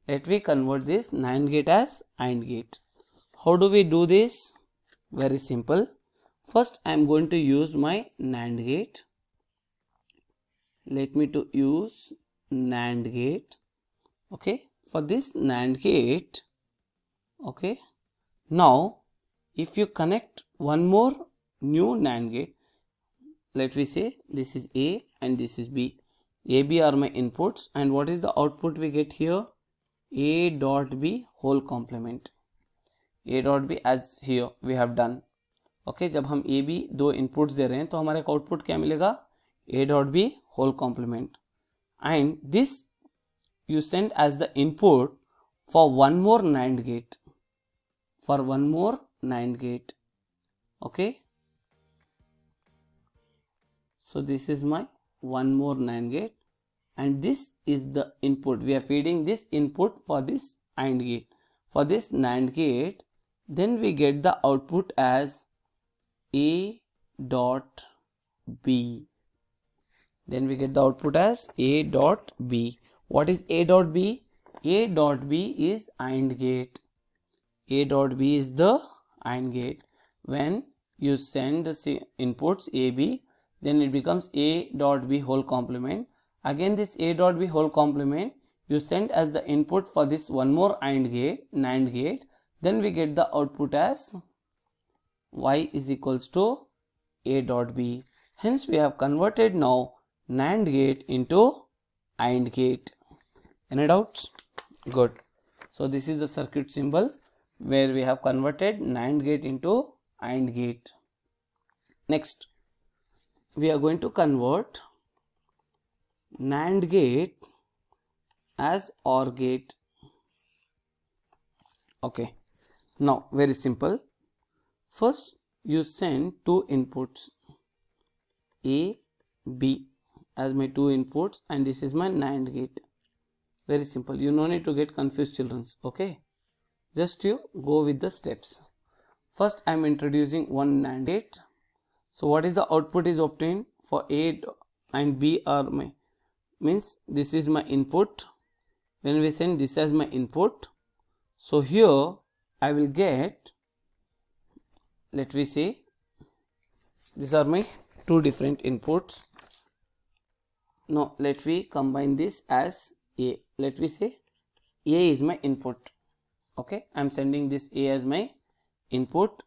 Let me convert this NAND gate as AND gate. How do we do this? Very simple. First I am going to use my NAND gate. Let me to use NAND gate. Okay, for this NAND gate, okay, now if you connect one more new NAND gate, let me say this is A and this is B. A, B are my inputs, and what is the output we get here? A dot B whole complement. A dot B as here we have done. Okay, जब हम A B दो inputs दे रहे हैं तो हमारे को output क्या मिलेगा? A dot B whole complement. And this you send as the input for one more NAND gate. For one more NAND gate. Okay. So this is my one more NAND gate, and this is the input. We are feeding this input for this AND gate. For this NAND gate, then we get the output as A dot B. Then we get the output as A dot B. What is A dot B? A dot B is AND gate. A dot B is the AND gate. When you send the inputs A, B, then it becomes A dot B whole complement. Again this A dot B whole complement you send as the input for this one more AND gate, NAND gate. Then we get the output as Y is equals to A dot B. Hence we have converted now NAND gate into AND gate. Any doubts? Good. So this is the circuit symbol where we have converted NAND gate into AND gate. Next, we are going to convert NAND gate as OR gate. Okay. Now very simple. First you send two inputs A, B as my two inputs, and this is my NAND gate. Very simple. You no need to get confused, children. Okay. Just you go with the steps. First I am introducing one NAND gate. So what is the output is obtained for A and B are my, means this is my input. When we send this as my input, so here I will get, let me say, these are my two different inputs. Now let me combine this as A. Let me say A is my input. Okay, I am sending this A as my input.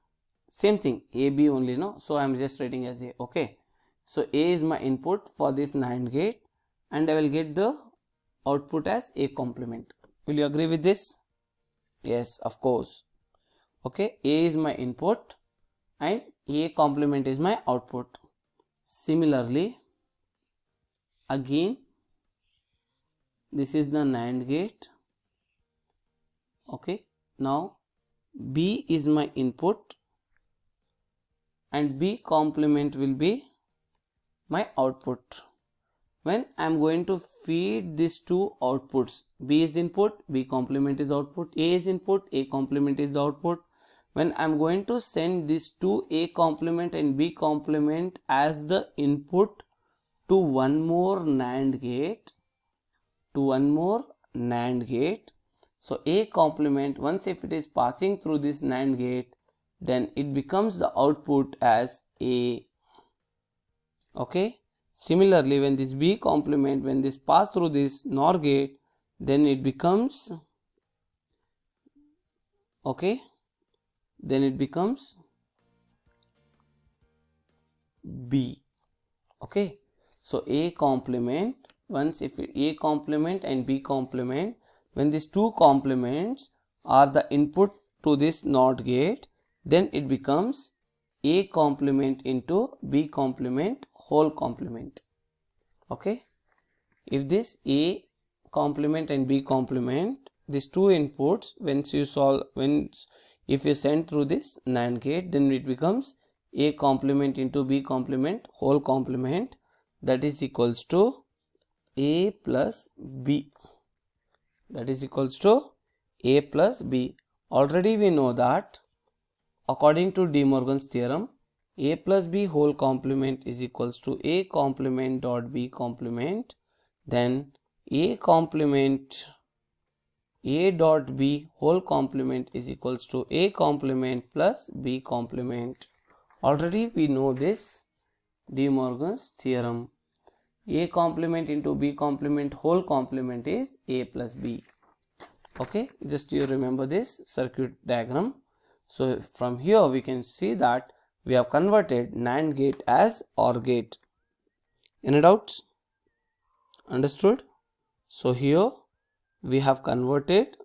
Same thing, A, B only, no? So I am just writing as A. Okay, so A is my input for this NAND gate, and I will get the output as A complement. Will you agree with this? Yes, of course. Okay, A is my input and A complement is my output. Similarly, again, this is the NAND gate. Okay, now B is my input and B complement will be my output. When I am going to feed these two outputs, B is input, B complement is output, A is input, A complement is the output. When I am going to send these two A complement and B complement as the input to one more NAND gate, so A complement, once if it is passing through this NAND gate, then it becomes the output as A. Okay, Similarly, when this B complement, when this pass through this NOR gate, then it becomes, okay, then it becomes B. Okay, so A complement, once if A complement and B complement, when these two complements are the input to this NOT gate, then it becomes A complement into B complement whole complement. Okay, if this A complement and B complement, these two inputs, if you send through this NAND gate, then it becomes A complement into B complement whole complement, that is equals to A plus B, that is equals to A plus B. Already we know that according to De Morgan's theorem, A plus B whole complement is equals to A complement dot B complement, then A complement A dot B whole complement is equals to A complement plus B complement. Already we know this De Morgan's theorem. A complement into B complement whole complement is A plus B. Okay, just you remember this circuit diagram. So from here we can see that we have converted NAND gate as OR gate. Any doubts? Understood? So here we have converted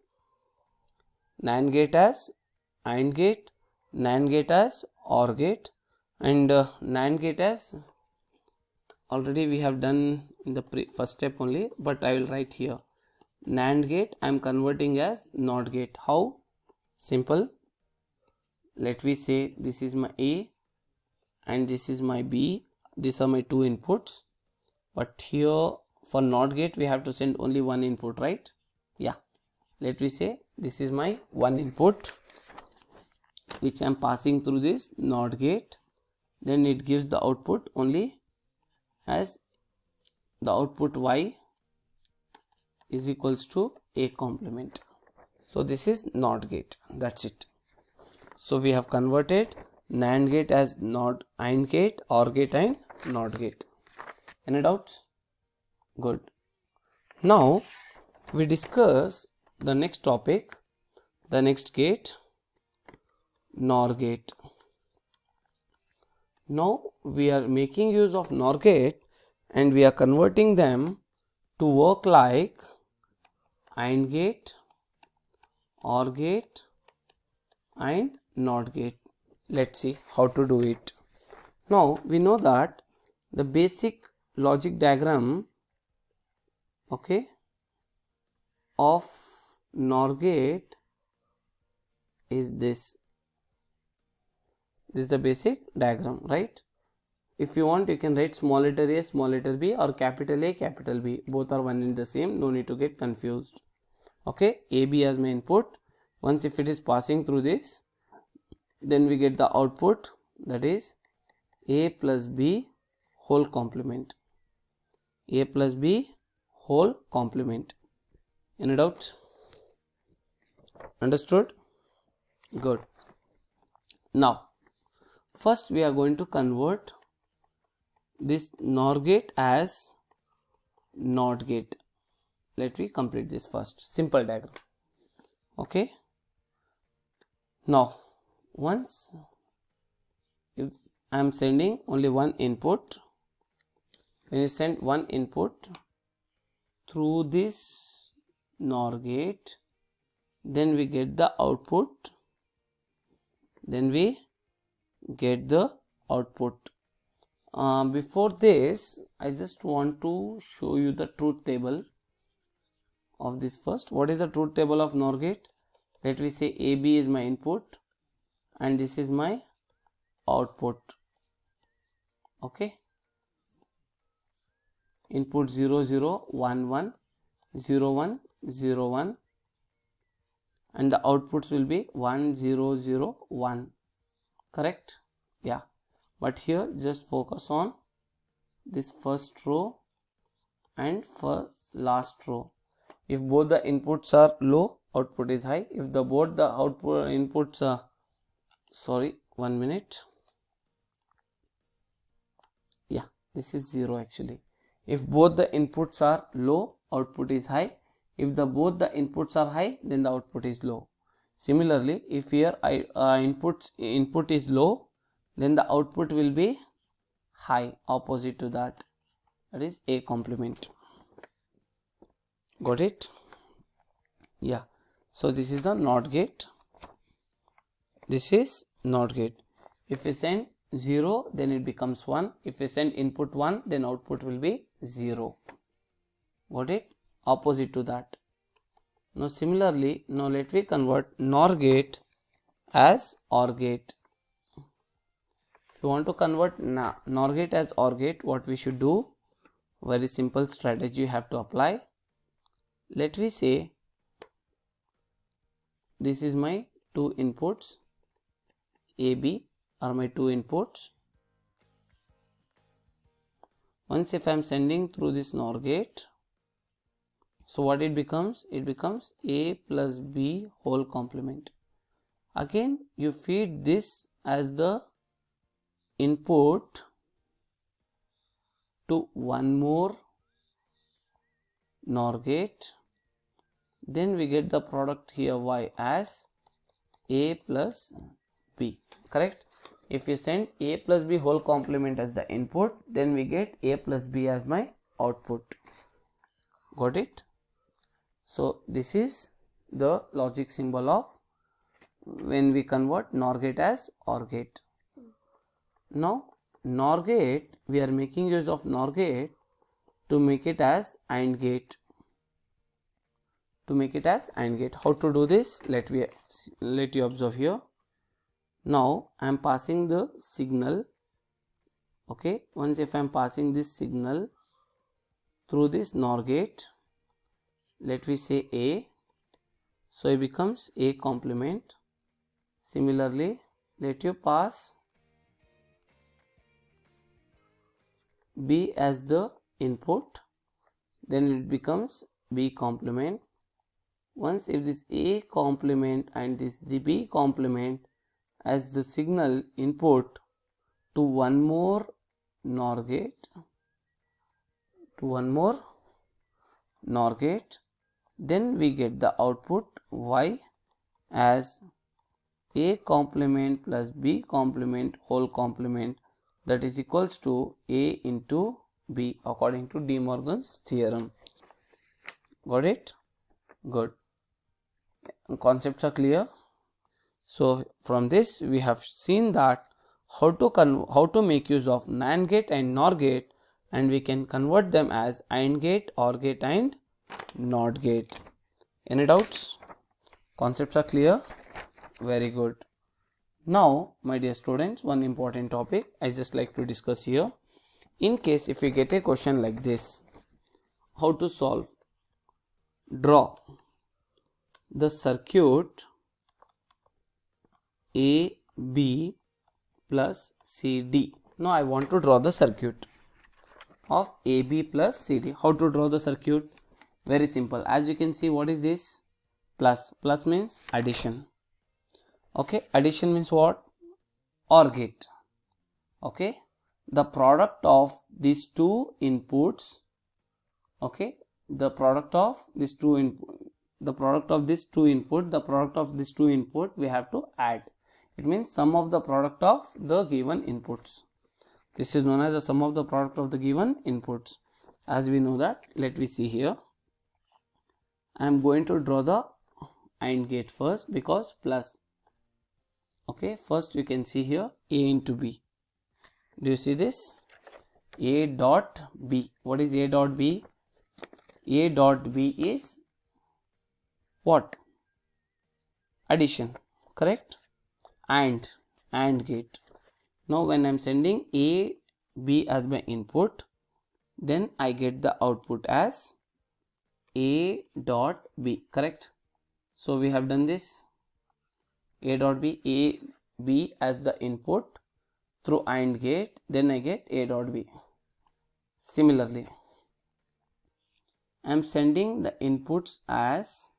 NAND gate as AND gate, NAND gate as OR gate, and NAND gate as already we have done in the first step only, but I will write here NAND gate I am converting as NOT gate. How? Simple. Let me say this is my A and this is my B. These are my two inputs, but here for NOT gate we have to send only one input, right? Yeah, let me say this is my one input which I am passing through this NOT gate, then it gives the output only as the output Y is equals to A complement. So this is NOT gate, that's it. So we have converted NAND gate as NOT AND gate, OR gate and NOT gate. Any doubts? Good. Now we discuss the next topic, the next gate, NOR gate. Now we are making use of NOR gate and we are converting them to work like AND gate, OR gate and NOT gate. Let's see how to do it. Now we know that the basic logic diagram, okay, of NOR gate is this. This is the basic diagram, right? If you want, you can write small letter A, small letter B, or capital A, capital B. Both are one and the same. No need to get confused. Okay, AB as my input. Once if it is passing through this, then we get the output, that is A plus B whole complement. A plus B whole complement. Any doubts? Understood? Good. Now first we are going to convert this NOR gate as NOT gate. Let me complete this first. Simple diagram. Okay. Now once if I am sending only one input, when you send one input through this NOR gate, then we get the output, before this I just want to show you the truth table of this first. What is the truth table of NOR gate? Let me say AB is my input and this is my output. Okay, input 0 0 1 1 0 1 0 1 and the outputs will be 1 0 0 1. Correct? Yeah, but here just focus on this first row and for last row. If both the inputs are low, output is high. If both the output inputs are, sorry, 1 minute. Yeah, this is 0 actually. If both the inputs are low, output is high. If both the inputs are high, then the output is low. Similarly, if here input is low, then the output will be high, opposite to that is A complement. Got it? Yeah. So this is the NOT gate. This is NOT gate. If we send 0, then it becomes 1. If we send input 1, then output will be 0. Got it? Opposite to that. Now similarly, now let me convert NOR gate as OR gate. If you want to convert NOR gate as OR gate, what we should do? Very simple strategy you have to apply. Let me say this is my two inputs, AB are my two inputs. Once if I am sending through this NOR gate, so what it becomes? It becomes A plus B whole complement. Again you feed this as the input to one more NOR gate, then we get the product here Y as A plus B, correct? If you send A plus B whole complement as the input, then we get A plus B as my output. Got it? So this is the logic symbol of when we convert NOR gate as OR gate. Now NOR gate, we are making use of NOR gate to make it as AND gate. To make it as AND gate. How to do this? Let you observe here. Now I am passing the signal. Okay, once if I am passing this signal through this NOR gate, let me say A, so it becomes A complement. Similarly, let you pass B as the input, then it becomes B complement. Once if this A complement and this the B complement as the signal input to one more NOR gate, then we get the output Y as A complement plus B complement whole complement, that is equals to A into B according to De Morgan's theorem. Got it? Good. Concepts are clear. So from this we have seen that how to make use of NAND gate and NOR gate, and we can convert them as AND gate, OR gate and NOT gate. Any doubts? Concepts are clear? Very good. Now my dear students, one important topic I just like to discuss here. In case if we get a question like this, how to solve? Draw the circuit A, B plus C, D. Now I want to draw the circuit of A, B plus C, D. How to draw the circuit? Very simple. As you can see, what is this? Plus. Plus means addition. Okay, addition means what? OR gate. Okay, the product of these two inputs, okay, the product of these two input, we have to add. It means sum of the product of the given inputs. This is known as the sum of the product of the given inputs. As we know that, let me see here. I am going to draw the AND gate first because plus. Okay, first we can see here A into B. Do you see this? A dot B. What is A dot B? A dot B is what? Addition, correct? AND gate. Now when I am sending A, B as my input, then I get the output as A dot B, correct? So we have done this. A dot B, A, B as the input through AND gate, then I get A dot B. Similarly, I am sending the inputs as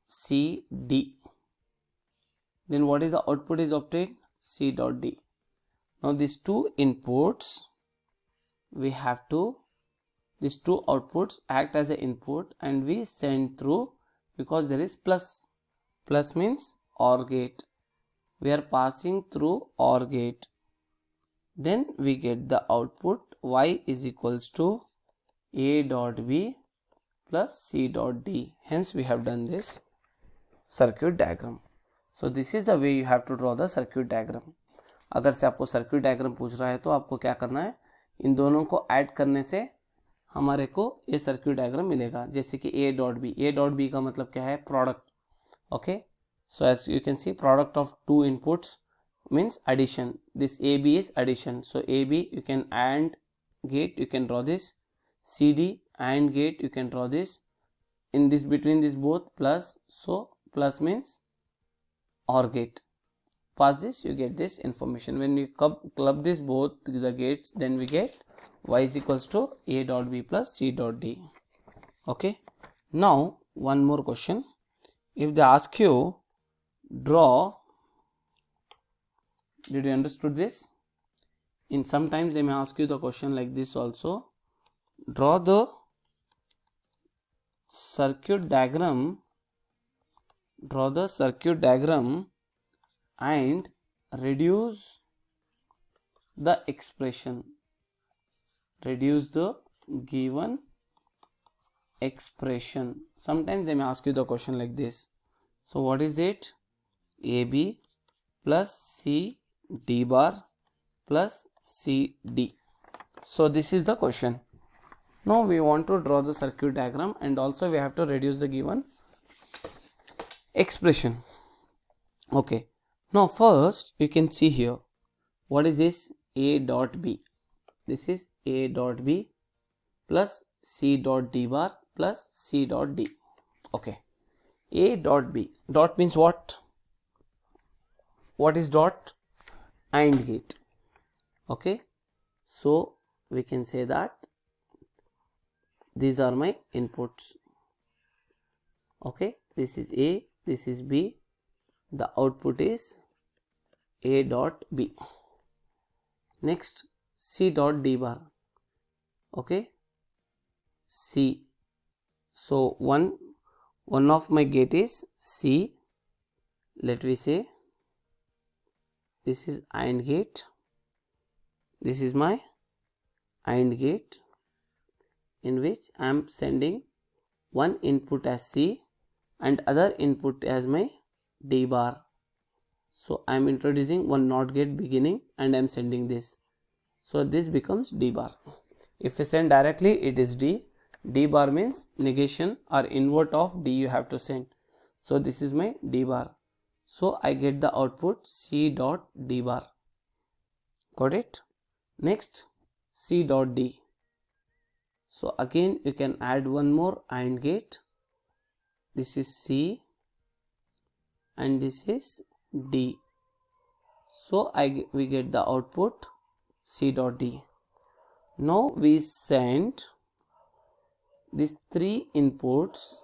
C, D. Then what is the output is obtained? C dot D. Now these two inputs we have to, these two outputs act as an input and we send through, because there is plus. Plus means OR gate. We are passing through OR gate. Then we get the output y is equals to a dot b plus c dot d. Hence we have done this circuit diagram. So this is the way you have to draw the circuit diagram. अगर से आपको circuit diagram पूछ रहा है तो आपको क्या करना है, इन दोनों को ऐड करने से हमारे को ये सर्किट डायग्राम मिलेगा. जैसे कि a डॉट बी का मतलब क्या है, product. Okay, so as you can see product of two inputs means addition. This AB is addition. So AB you can AND gate, you can draw this. CD AND gate, you can draw this. In this between this both plus, so plus means OR gate. Pass this, you get this information. When you club this both the gates, then we get y is equals to a dot b plus c dot d. Okay. Now one more question. If they ask you draw, did you understood this? In sometimes they may ask you the question like this also. Draw the circuit diagram. Draw the circuit diagram and reduce the expression. Reduce the given expression. Sometimes they may ask you the question like this. So what is it? AB plus C D bar plus C D. So this is the question. Now we want to draw the circuit diagram and also we have to reduce the given expression. Okay. Now first you can see here, what is this? A dot B. This is A dot B plus C dot D bar plus C dot D. Okay. A dot B. Dot means what? What is dot? AND gate. Okay. So we can say that these are my inputs. Okay. This is A, this is B. The output is A dot B. Next, C dot D bar. Okay. C. So one of my gate is C. Let me say this is AND gate. This is my AND gate in which I am sending one input as C and other input as my D bar. So I am introducing one NOT gate beginning and I am sending this. So this becomes D bar. If we send directly, it is D. D bar means negation or invert of D you have to send. So this is my D bar. So I get the output C dot D bar. Got it? Next, C dot D. So again you can add one more AND gate. This is C and this is D. So we get the output C dot D. Now we send these three inputs,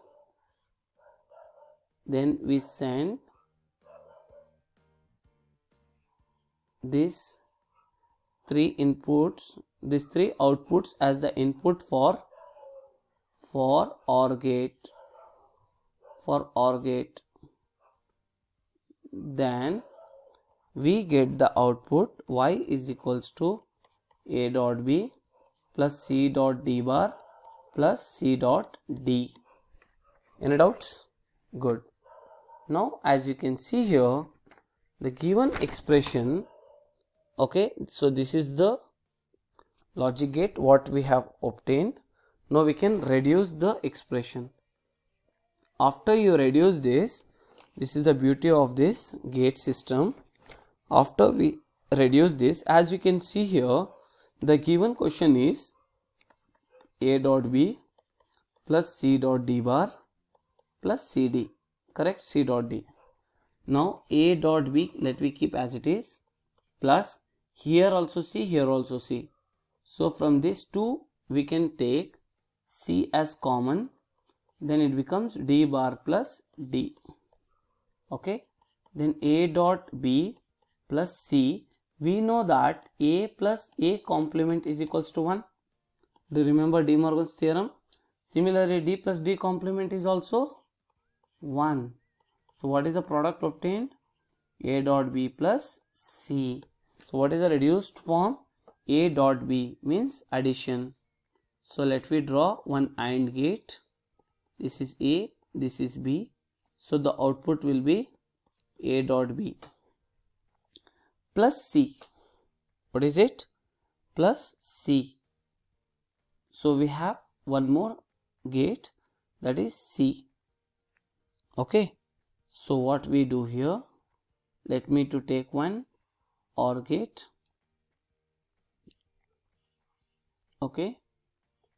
then we send these three inputs, these three outputs as the input for OR gate. For OR gate. Then we get the output y is equals to A dot B plus C dot D bar plus C dot D. Any doubts? Good. Now as you can see here, the given expression, okay, so this is the logic gate what we have obtained. Now we can reduce the expression. After you reduce this is the beauty of this gate system. After we reduce this, as you can see here, the given question is A dot B plus C dot D bar plus CD. Correct? C dot D. Now A dot B, let me keep as it is, plus here also C, here also C. So from this two we can take C as common, then it becomes D bar plus D. Okay. Then A dot B plus C, we know that A plus A complement is equals to 1. Do you remember De Morgan's theorem? Similarly, D plus D complement is also 1. So what is the product obtained? A dot B plus C. So what is the reduced form? A dot B means addition. So let me draw one AND gate. This is A, this is B. So the output will be A dot B plus C. What is it? Plus C. So we have one more gate, that is C. Okay. So what we do here? Let me to take one OR gate. Okay.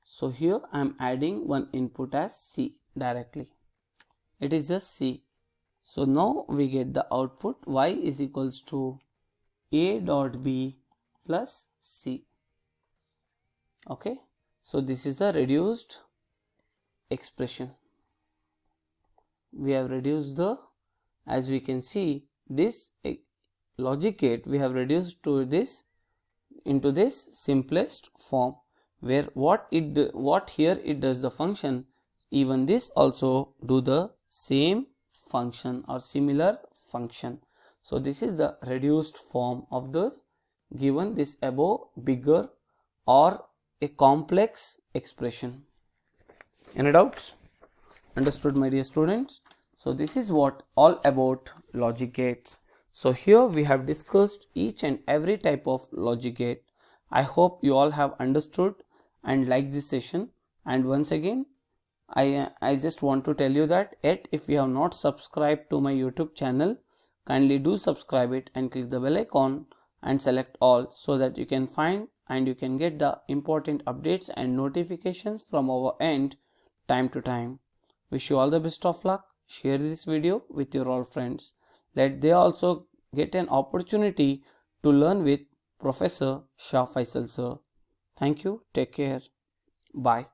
So here I am adding one input as C directly. It is just C. So now we get the output Y is equals to A dot B plus C. Okay. So this is a reduced expression. We have reduced the, as we can see, this logic gate we have reduced to this into this simplest form, where what here it does the function, even this also do the same function or similar function. So this is the reduced form of the given this above bigger or a complex expression. Any doubts? Understood, my dear students? So this is what all about logic gates. So here we have discussed each and every type of logic gate. I hope you all have understood and liked this session. And once again, I just want to tell you that yet if you have not subscribed to my YouTube channel, kindly do subscribe it and click the bell icon and select all, so that you can find and you can get the important updates and notifications from our end time to time. Wish you all the best of luck. Share this video with your all friends. Let they also get an opportunity to learn with Professor Shah Faisal sir. Thank you. Take care. Bye.